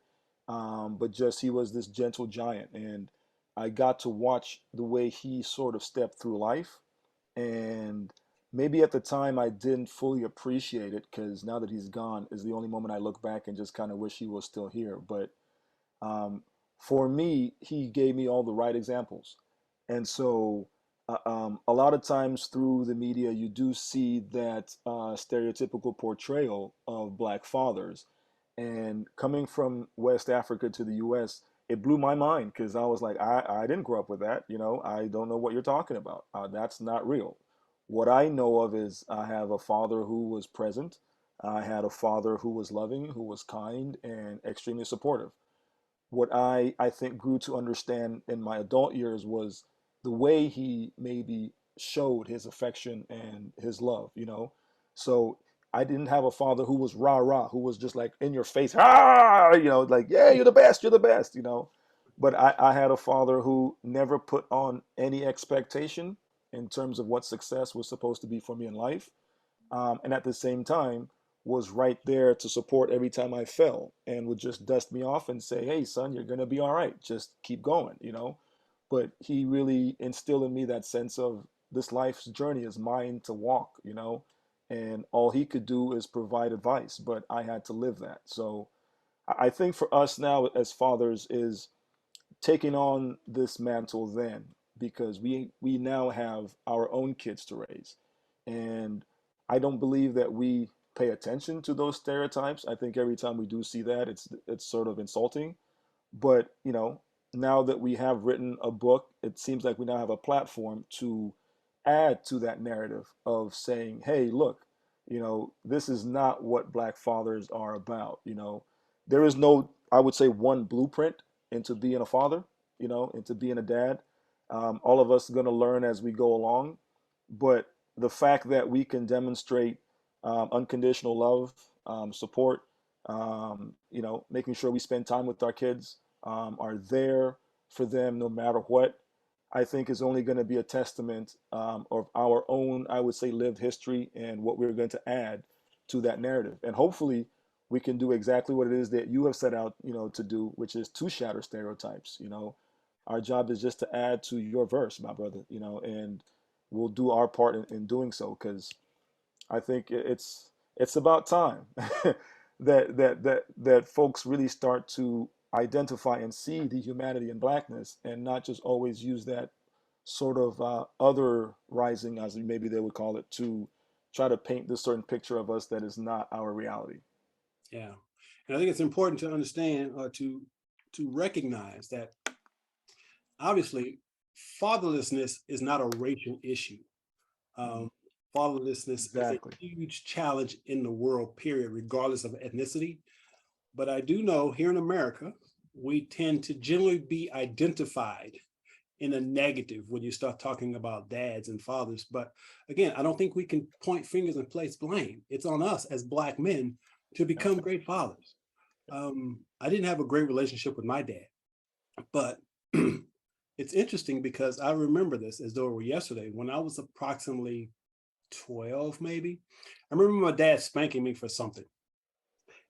[SPEAKER 3] but just he was this gentle giant, and I got to watch the way he sort of stepped through life. And maybe at the time I didn't fully appreciate it because now that he's gone is the only moment I look back and just kind of wish he was still here. But um, for me, he gave me all the right examples. And so a lot of times through the media, you do see that stereotypical portrayal of Black fathers. And coming from West Africa to the US, it blew my mind because I was like, I didn't grow up with that. I don't know what you're talking about. That's not real. What I know of is I have a father who was present. I had a father who was loving, who was kind, and extremely supportive. What I think grew to understand in my adult years was the way he maybe showed his affection and his love. So I didn't have a father who was rah rah, who was just like in your face, like, yeah, you're the best. But I had a father who never put on any expectation in terms of what success was supposed to be for me in life, and at the same time was right there to support every time I fell and would just dust me off and say, "Hey, son, you're gonna be all right. Just keep going." But he really instilled in me that sense of this life's journey is mine to walk. And all he could do is provide advice, but I had to live that. So I think for us now as fathers is taking on this mantle then because we now have our own kids to raise, and I don't believe that we pay attention to those stereotypes. I think every time we do see that, it's sort of insulting. But now that we have written a book, it seems like we now have a platform to add to that narrative of saying, hey, look, this is not what Black fathers are about. There is no, I would say, one blueprint into being a father, into being a dad. All of us are going to learn as we go along. But the fact that we can demonstrate unconditional love, support, making sure we spend time with our kids, are there for them no matter what, I think is only going to be a testament of our own, I would say, lived history and what we're going to add to that narrative. And hopefully we can do exactly what it is that you have set out, to do, which is to shatter stereotypes. Our job is just to add to your verse, my brother, and we'll do our part in doing so, because I think it's about time that folks really start to identify and see the humanity in Blackness, and not just always use that sort of other rising, as maybe they would call it, to try to paint this certain picture of us that is not our reality.
[SPEAKER 1] Yeah, and I think it's important to understand, or to recognize that obviously fatherlessness is not a racial issue. Fatherlessness is a
[SPEAKER 3] Exactly.
[SPEAKER 1] huge challenge in the world, period, regardless of ethnicity. But I do know here in America, we tend to generally be identified in a negative when you start talking about dads and fathers. But again, I don't think we can point fingers and place blame. It's on us as Black men to become great fathers. I didn't have a great relationship with my dad, but it's interesting because I remember this as though it were yesterday. When I was approximately 12, maybe, I remember my dad spanking me for something.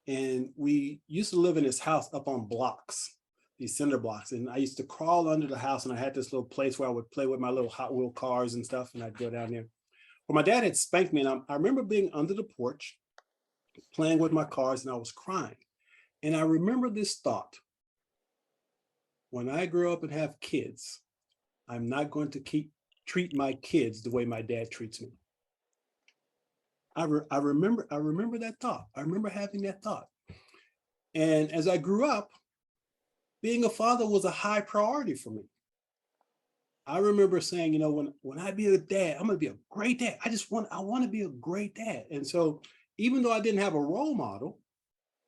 [SPEAKER 1] And we used to live in this house up on blocks, these cinder blocks. And I used to crawl under the house, and I had this little place where I would play with my little Hot Wheel cars and stuff. And I'd go down there. Well, my dad had spanked me, and I remember being under the porch, playing with my cars, and I was crying. And I remember this thought: when I grow up and have kids, I'm not going to treat my kids the way my dad treats me. I remember that thought. I remember having that thought. And as I grew up, being a father was a high priority for me. I remember saying, when I be a dad, I'm going to be a great dad. I want to be a great dad. And so even though I didn't have a role model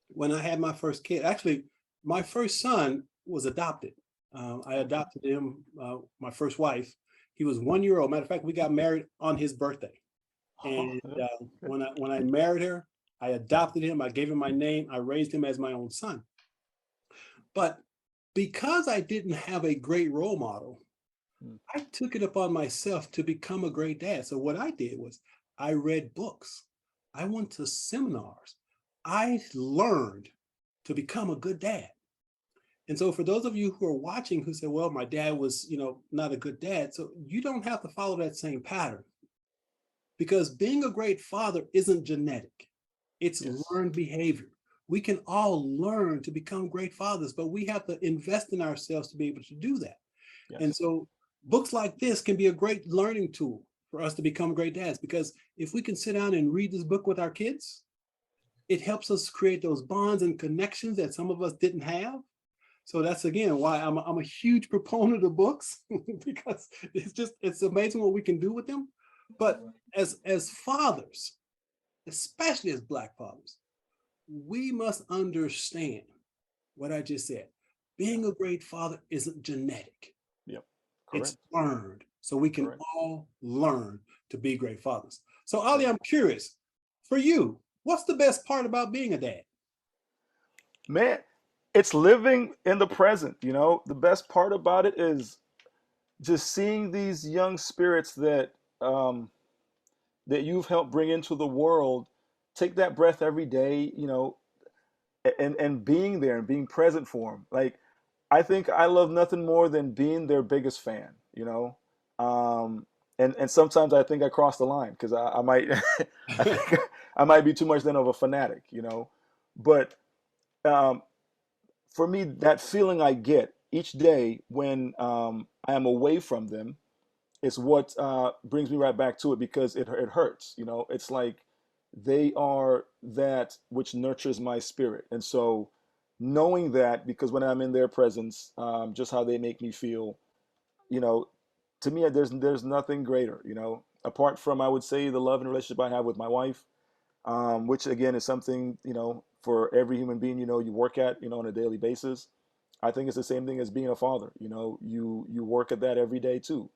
[SPEAKER 1] when I had my first kid, actually, my first son was adopted. I adopted him, my first wife. He was 1 year old. Matter of fact, we got married on his birthday. And when I married her, I adopted him. I gave him my name. I raised him as my own son. But because I didn't have a great role model, I took it upon myself to become a great dad. So what I did was I read books. I went to seminars. I learned to become a good dad. And so for those of you who are watching who say, well, my dad was, not a good dad. So you don't have to follow that same pattern, because being a great father isn't genetic. It's learned behavior. We can all learn to become great fathers, but we have to invest in ourselves to be able to do that. Yes. And so books like this can be a great learning tool for us to become great dads, because if we can sit down and read this book with our kids, it helps us create those bonds and connections that some of us didn't have. So that's, again, why I'm a huge proponent of books, because it's amazing what we can do with them. But as fathers, especially as Black fathers, we must understand what I just said. Being a great father isn't genetic.
[SPEAKER 3] Yep.
[SPEAKER 1] It's learned. So we can all learn to be great fathers. So Ali, I'm curious, for you, what's the best part about being a dad?
[SPEAKER 3] Man, it's living in the present. The best part about it is just seeing these young spirits that that you've helped bring into the world take that breath every day, and being there and being present for them. Like, I think I love nothing more than being their biggest fan, and sometimes I think I cross the line, because I might I think I might be too much then of a fanatic, but for me, that feeling I get each day when I am away from them is what brings me right back to it, because it hurts. It's like they are that which nurtures my spirit. And so knowing that, because when I'm in their presence, just how they make me feel, to me, there's nothing greater, you know, apart from, I would say, the love and relationship I have with my wife, which again is something, you know, for every human being, you know, you work at, you know, on a daily basis. I think it's the same thing as being a father. You know, you work at that every day too.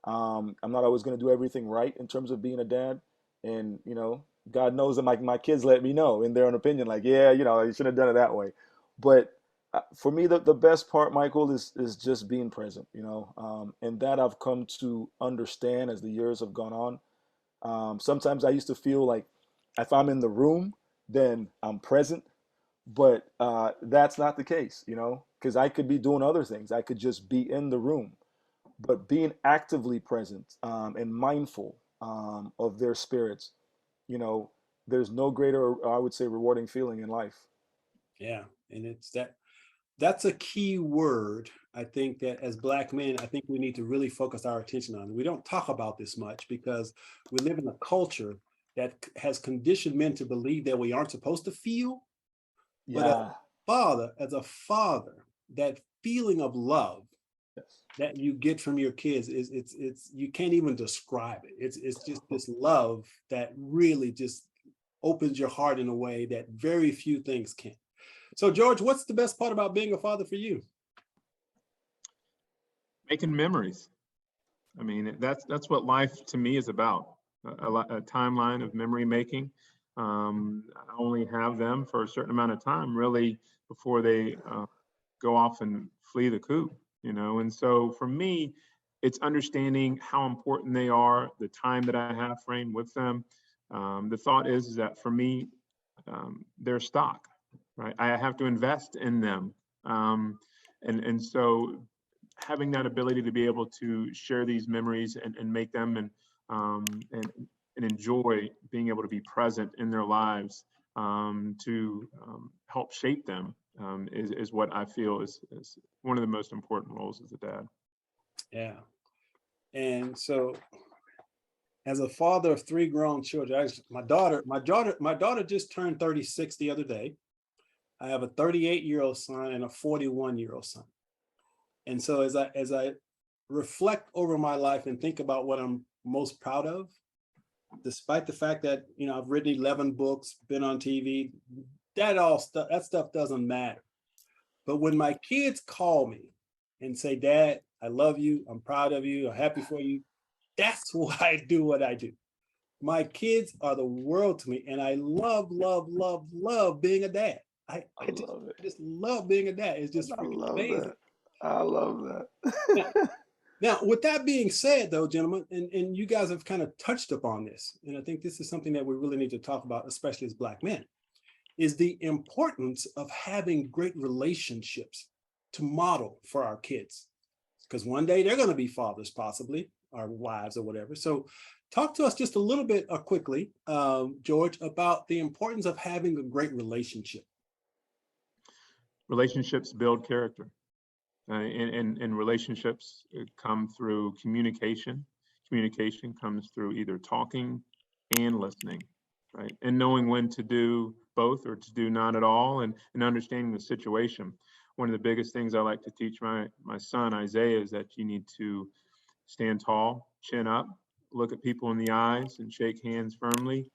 [SPEAKER 3] I'm not always going to do everything right in terms of being a dad, and you know, God knows that my kids let me know in their own opinion, like, yeah, you know, you should have done it that way. But for me, the best part, Michael, is just being present. You know, and that I've come to understand as the years have gone on. Sometimes I used to feel like if I'm in the room, then I'm present, but that's not the case, you know, because I could be doing other things. I could just be in the room, but being actively present and mindful of their spirits, you know, there's no greater, I would say, rewarding feeling in life.
[SPEAKER 1] Yeah, and it's that's a key word. I think that as Black men, I think we need to really focus our attention on. We don't talk about this much because we live in a culture that has conditioned men to believe that we aren't supposed to feel. But
[SPEAKER 3] Yeah.
[SPEAKER 1] as a father, that feeling of love
[SPEAKER 3] Yes.
[SPEAKER 1] that you get from your kids is it's you can't even describe it. It's just this love that really just opens your heart in a way that very few things can. So George, what's the best part about being a father for you?
[SPEAKER 4] Making memories. I mean, that's what life to me is about. A timeline of memory making. I only have them for a certain amount of time, really, before they go off and flee the coop. You know, and so for me, it's understanding how important they are, the time that I have framed with them. The thought is that for me, they're stock, right? I have to invest in them, and so having that ability to be able to share these memories and make them and enjoy being able to be present in their lives to help shape them is what I feel is one of the most important roles as a dad.
[SPEAKER 1] Yeah. And so as a father of three grown children, my daughter just turned 36 the other day. I have a 38-year-old son and a 41-year-old son. And so as I reflect over my life and think about what I'm most proud of, despite the fact that, you know, I've written 11 books, been on TV, that stuff doesn't matter. But when my kids call me and say, Dad, I love you, I'm proud of you, I'm happy for you, that's why I do what I do. My kids are the world to me, and I love, love, love, love being a dad. I
[SPEAKER 3] I
[SPEAKER 1] just,
[SPEAKER 3] love it.
[SPEAKER 1] I just love being a dad. It's just
[SPEAKER 3] I
[SPEAKER 1] freaking
[SPEAKER 3] love
[SPEAKER 1] amazing.
[SPEAKER 3] that. I love
[SPEAKER 1] Now,
[SPEAKER 3] that.
[SPEAKER 1] now, with that being said, though, gentlemen, and you guys have kind of touched upon this, and I think this is something that we really need to talk about, especially as Black men, is the importance of having great relationships to model for our kids. Because one day they're going to be fathers, possibly, or wives or whatever. So talk to us just a little bit quickly, George, about the importance of having a great relationship.
[SPEAKER 4] Relationships build character. And relationships come through communication. Communication comes through either talking and listening, right? And knowing when to do both or to do not at all, and understanding the situation. One of the biggest things I like to teach my son Isaiah is that you need to stand tall, chin up, look at people in the eyes, and shake hands firmly.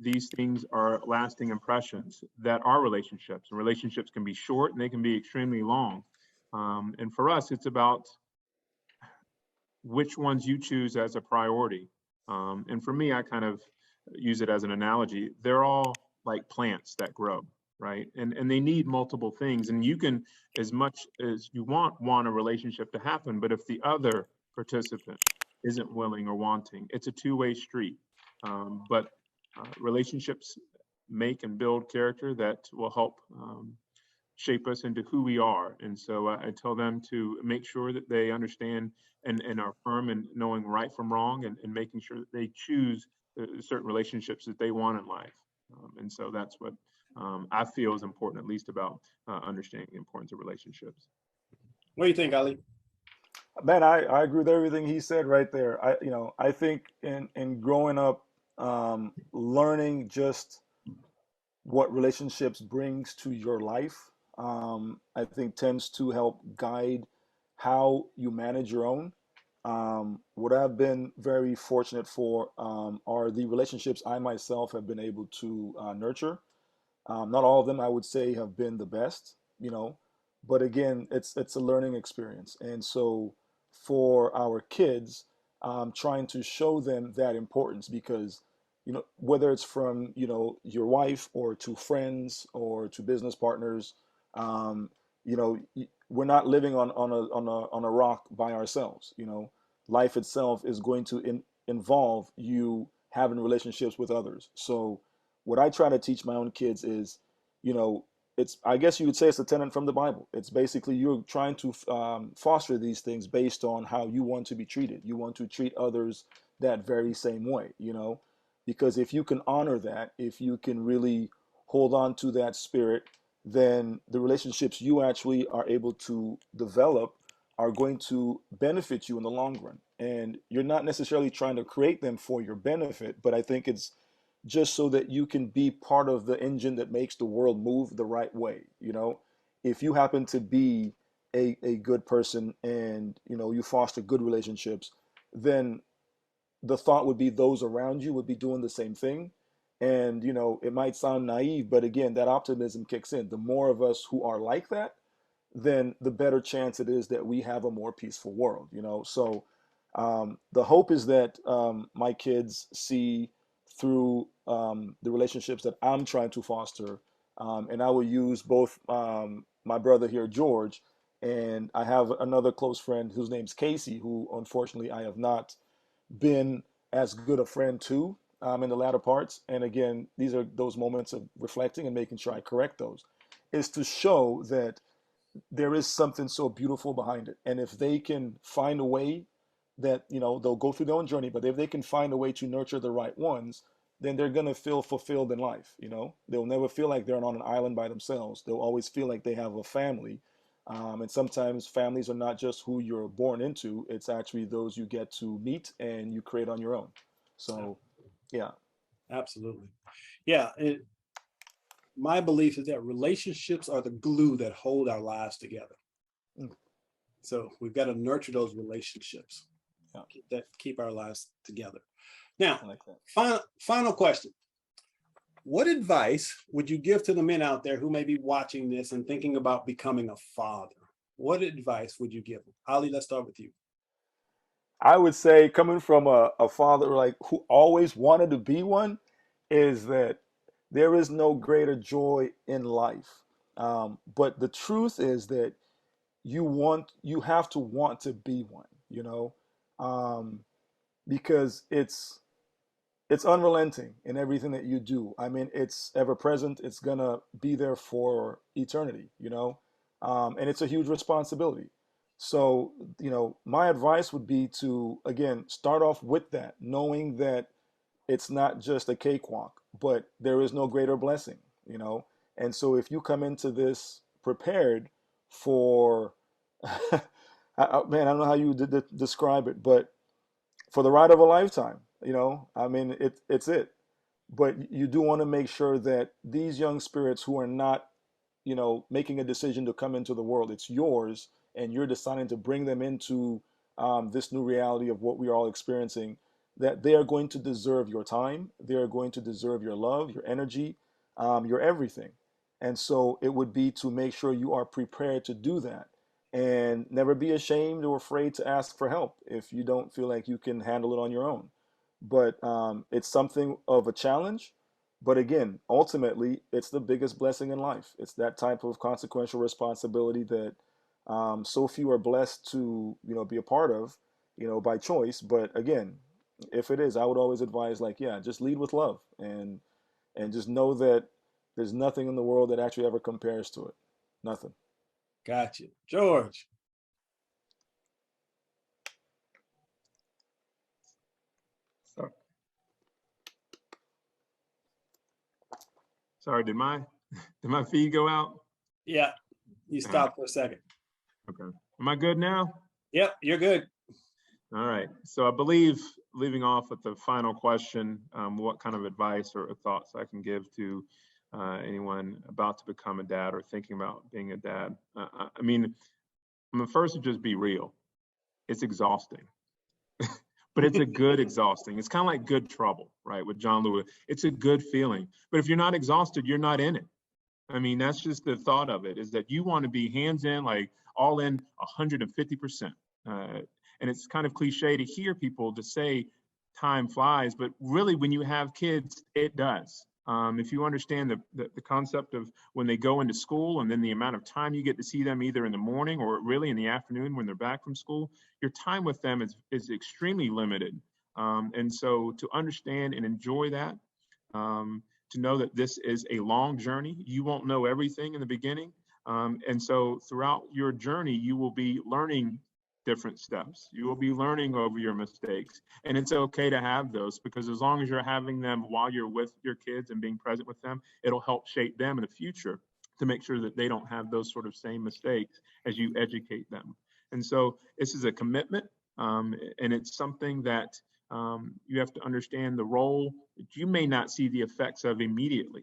[SPEAKER 4] These things are lasting impressions that are relationships. And relationships can be short and they can be extremely long. And for us, it's about which ones you choose as a priority. And for me, I kind of use it as an analogy. They're all like plants that grow, right? And they need multiple things. And you can, as much as you want a relationship to happen, but if the other participant isn't willing or wanting, it's a two-way street. But relationships make and build character that will help shape us into who we are. And so I tell them to make sure that they understand and are firm in knowing right from wrong, and making sure that they choose certain relationships that they want in life. And so that's what I feel is important, at least about understanding the importance of relationships.
[SPEAKER 1] What do you think, Ali?
[SPEAKER 3] Man, I agree with everything he said right there. You know, I think in growing up, learning just what relationships brings to your life, I think tends to help guide how you manage your own. What I've been very fortunate for are the relationships I myself have been able to nurture. Not all of them, I would say, have been the best, you know, but again, it's a learning experience. And so for our kids, trying to show them that importance because, you know, whether it's from, you know, your wife or to friends or to business partners, um, you know, we're not living on a rock by ourselves. You know, life itself is going to involve you having relationships with others. So what I try to teach my own kids is, you know, it's, I guess you would say it's a tenet from the Bible. It's basically you're trying to foster these things based on how you want to be treated. You want to treat others that very same way, you know, because if you can honor that, if you can really hold on to that spirit, then the relationships you actually are able to develop are going to benefit you in the long run. And you're not necessarily trying to create them for your benefit, but I think it's just so that you can be part of the engine that makes the world move the right way. You know, if you happen to be a good person and, you know, you foster good relationships, then the thought would be those around you would be doing the same thing. And, you know, it might sound naive, but again, that optimism kicks in. The more of us who are like that, then the better chance it is that we have a more peaceful world, you know? So the hope is that my kids see through the relationships that I'm trying to foster. And I will use both my brother here, George, and I have another close friend whose name's Casey, who unfortunately I have not been as good a friend to in the latter parts. And again, these are those moments of reflecting and making sure I correct those, is to show that there is something so beautiful behind it. And if they can find a way that, you know, they'll go through their own journey, but if they can find a way to nurture the right ones, then they're going to feel fulfilled in life. You know, they'll never feel like they're on an island by themselves. They'll always feel like they have a family. And sometimes families are not just who you're born into, it's actually those you get to meet and you create on your own. So, yeah.
[SPEAKER 1] Absolutely. Yeah. My belief is that relationships are the glue that hold our lives together.
[SPEAKER 3] Mm.
[SPEAKER 1] So we've got to nurture those relationships
[SPEAKER 3] Yeah.
[SPEAKER 1] that keep our lives together. Now,
[SPEAKER 3] I like that.
[SPEAKER 1] final question. What advice would you give to the men out there who may be watching this and thinking about becoming a father? What advice would you give them? Ali, let's start with you.
[SPEAKER 3] I would say, coming from a father like who always wanted to be one, is that there is no greater joy in life. But the truth is that you have to want to be one, you know, um, because it's unrelenting in everything that you do. I mean, it's ever present. It's gonna be there for eternity, you know, and it's a huge responsibility. So, you know, my advice would be to again start off with that, knowing that it's not just a cakewalk, but there is no greater blessing, you know. And so, if you come into this prepared for, man, I don't know how you describe it, but for the ride of a lifetime. You know, I mean, it's it. But you do want to make sure that these young spirits who are not, you know, making a decision to come into the world, it's yours, and you're deciding to bring them into this new reality of what we are all experiencing. That they are going to deserve your time, they are going to deserve your love, your energy, your everything. And so it would be to make sure you are prepared to do that and never be ashamed or afraid to ask for help if you don't feel like you can handle it on your own. But it's something of a challenge. But again, ultimately, it's the biggest blessing in life. It's that type of consequential responsibility that so few are blessed to, you know, be a part of, you know, by choice. But again, if it is, I would always advise, like, yeah, just lead with love and just know that there's nothing in the world that actually ever compares to it. Nothing.
[SPEAKER 1] Gotcha. George.
[SPEAKER 4] So, sorry, did my feed go out?
[SPEAKER 1] Yeah, you stopped for a second.
[SPEAKER 4] Okay. Am I good now?
[SPEAKER 1] Yep, you're good.
[SPEAKER 4] All right. So I believe, leaving off with the final question, what kind of advice or thoughts I can give to anyone about to become a dad or thinking about being a dad. I mean, first to just be real. It's exhausting. but it's a good exhausting. It's kind of like good trouble, right? With John Lewis, it's a good feeling. But if you're not exhausted, you're not in it. I mean, that's just the thought of it, is that you want to be hands in, like all in 150%. And it's kind of cliche to hear people to say time flies, but really when you have kids, it does. If you understand the concept of when they go into school and then the amount of time you get to see them either in the morning or really in the afternoon when they're back from school, your time with them is extremely limited. And so to understand and enjoy that, to know that this is a long journey, you won't know everything in the beginning. And so throughout your journey, you will be learning different steps. You will be learning over your mistakes. And it's okay to have those, because as long as you're having them while you're with your kids and being present with them, it'll help shape them in the future to make sure that they don't have those sort of same mistakes as you educate them. And so this is a commitment, and it's something that you have to understand the role that you may not see the effects of immediately,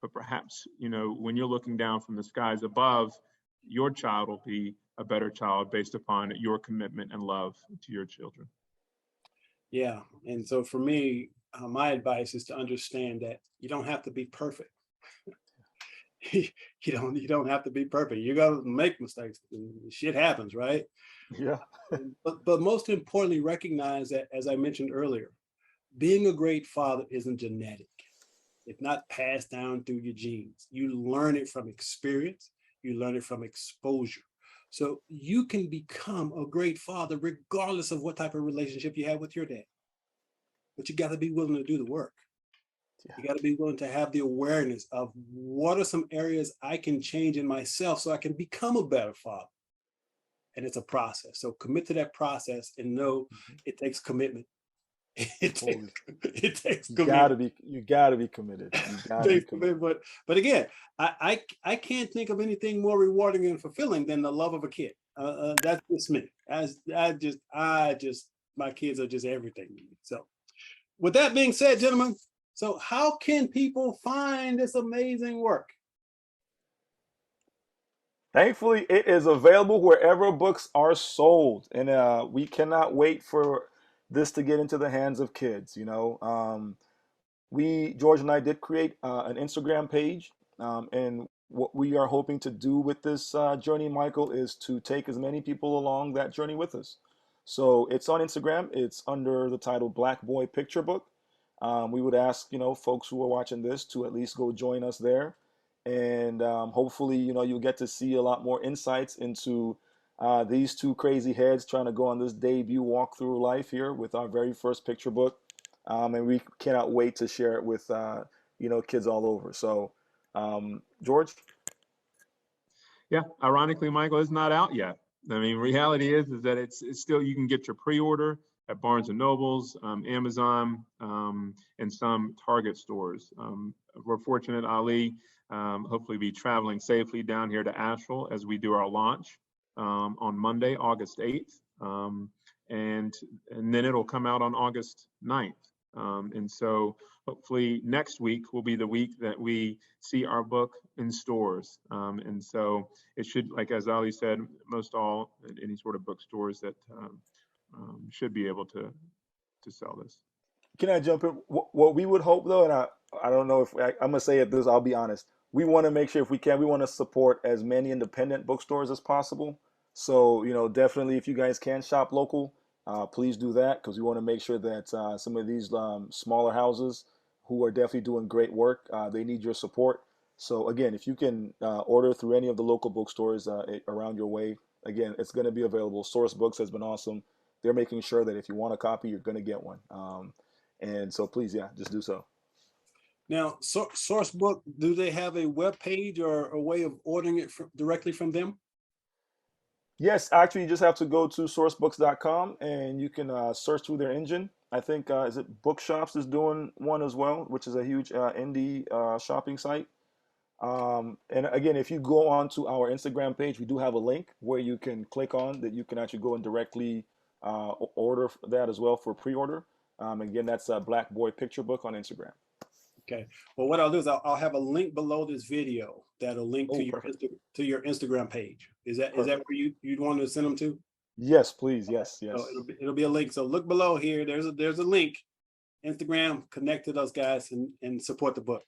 [SPEAKER 4] but perhaps, when you're looking down from the skies above, your child will be a better child based upon your commitment and love to your children.
[SPEAKER 1] Yeah. And so for me, my advice is to understand that you don't have to be perfect. you don't have to be perfect. You're gonna make mistakes. Shit happens, right?
[SPEAKER 3] Yeah.
[SPEAKER 1] but most importantly, recognize that, as I mentioned earlier, being a great father isn't genetic. It's not passed down through your genes. You learn it from experience. You learn it from exposure. So you can become a great father regardless of what type of relationship you have with your dad. But you got to be willing to do the work. Yeah. You got to be willing to have the awareness of what are some areas I can change in myself so I can become a better father. And it's a process. So commit to that process and know it takes commitment. It takes commitment.
[SPEAKER 3] You gotta be committed. You gotta be committed.
[SPEAKER 1] But again, I can't think of anything more rewarding and fulfilling than the love of a kid. That's just me. My kids are just everything to me. So with that being said, gentlemen, so how can people find this amazing work?
[SPEAKER 3] Thankfully, it is available wherever books are sold, and we cannot wait for this to get into the hands of kids. George and I did create an Instagram page, and what we are hoping to do with this journey, Michael, is to take as many people along that journey with us. So it's on Instagram. It's under the title Black Boy Picture Book. We would ask, folks who are watching this to at least go join us there. And hopefully, you'll get to see a lot more insights into these two crazy heads trying to go on this debut walk through life here with our very first picture book. And we cannot wait to share it with, kids all over. So, George?
[SPEAKER 4] Yeah, ironically, Michael, it's not out yet. I mean, reality is that it's still, you can get your pre-order at Barnes & Nobles, Amazon, and some Target stores. We're fortunate, Ali, hopefully be traveling safely down here to Asheville as we do our launch on Monday, August 8th. And then it'll come out on August 9th. And so hopefully next week will be the week that we see our book in stores. And so it should, like as Ali said, most all any sort of bookstores that should be able to sell this.
[SPEAKER 3] Can I jump in? What we would hope though, and I don't know if I'm gonna say it this, I'll be honest. We want to make sure if we can, we want to support as many independent bookstores as possible. So, definitely if you guys can shop local, please do that, because we want to make sure that some of these smaller houses who are definitely doing great work, they need your support. So again, if you can order through any of the local bookstores around your way, again, it's going to be available. Source Books has been awesome. They're making sure that if you want a copy, you're going to get one. And so please, just do so.
[SPEAKER 1] Now, Source Book, do they have a web page or a way of ordering it directly from them?
[SPEAKER 3] Yes, actually, you just have to go to sourcebooks.com and you can search through their engine. I think, is it Bookshops is doing one as well, which is a huge indie shopping site. And again, if you go on to our Instagram page, we do have a link where you can click on that. You can actually go and directly order that as well for pre-order. Again, that's a Black Boy Picture Book on Instagram.
[SPEAKER 1] Okay. Well, what I'll do is I'll have a link below this video that'll link to your Instagram page. Is that where you'd want to send them to?
[SPEAKER 3] Yes, please. Yes, yes.
[SPEAKER 1] So it'll be a link. So look below here. There's a link. Instagram, connect to those guys and support the book.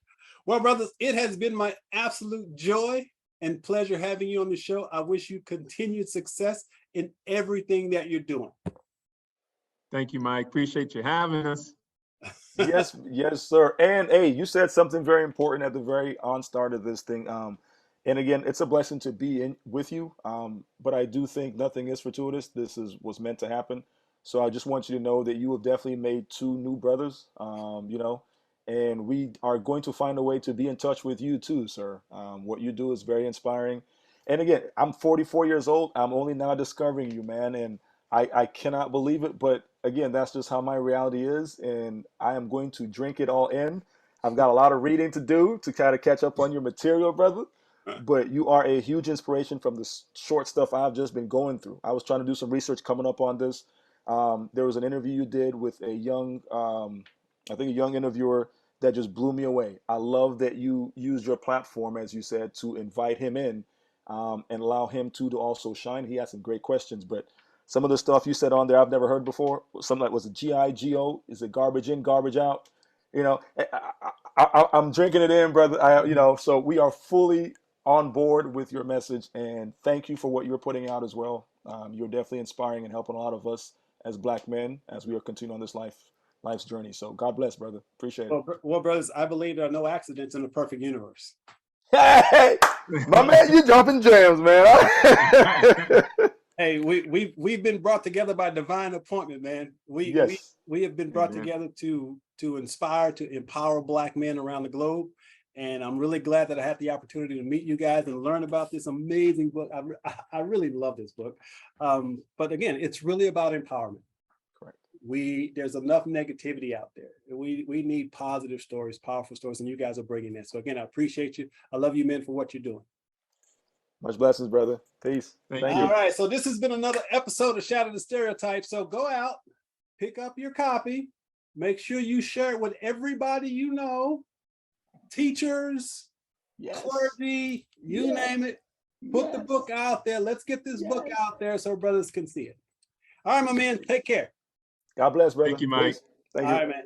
[SPEAKER 1] Well, brothers, it has been my absolute joy and pleasure having you on the show. I wish you continued success in everything that you're doing.
[SPEAKER 4] Thank you, Mike. Appreciate you having us.
[SPEAKER 3] Yes, yes, sir. And hey, you said something very important at the very onstart of this thing. And again, it's a blessing to be in with you. But I do think nothing is fortuitous. This was meant to happen. So I just want you to know that you have definitely made two new brothers. And we are going to find a way to be in touch with you too, sir. What you do is very inspiring. And again, I'm 44 years old. I'm only now discovering you, man. And I cannot believe it, but again, that's just how my reality is, and I am going to drink it all in. I've got a lot of reading to do to try to catch up on your material, brother. But you are a huge inspiration from the short stuff I've just been going through. I was trying to do some research coming up on this. There was an interview you did with a young, I think a young interviewer that just blew me away. I love that you used your platform, as you said, to invite him in and allow him to also shine. He had some great questions, but some of the stuff you said on there I've never heard before. Something like, was it GIGO? Is it garbage in, garbage out? You know, I'm drinking it in, brother. So we are fully on board with your message, and thank you for what you're putting out as well. You're definitely inspiring and helping a lot of us as Black men as we are continuing on this life's journey. So God bless, brother. Appreciate it.
[SPEAKER 1] Well, brothers, I believe there are no accidents in a perfect universe.
[SPEAKER 3] Hey, my man, you dropping gems, man.
[SPEAKER 1] Hey, we've been brought together by divine appointment, man. We have been brought together to inspire, to empower Black men around the globe. And I'm really glad that I had the opportunity to meet you guys and learn about this amazing book. I really love this book. But again, it's really about empowerment.
[SPEAKER 3] Correct.
[SPEAKER 1] There's enough negativity out there. We need positive stories, powerful stories, and you guys are bringing that. So again, I appreciate you. I love you, men, for what you're doing.
[SPEAKER 3] Much blessings, brother. Peace.
[SPEAKER 4] Thank you.
[SPEAKER 1] All right, so this has been another episode of Shatter the Stereotype. So go out, pick up your copy, make sure you share it with everybody you know, teachers, clergy, you name it. Put the book out there. Let's get this book out there so brothers can see it. All right, my man, take care.
[SPEAKER 3] God bless, brother.
[SPEAKER 4] Thank you, Mike.
[SPEAKER 3] Thank you.
[SPEAKER 1] All right, man.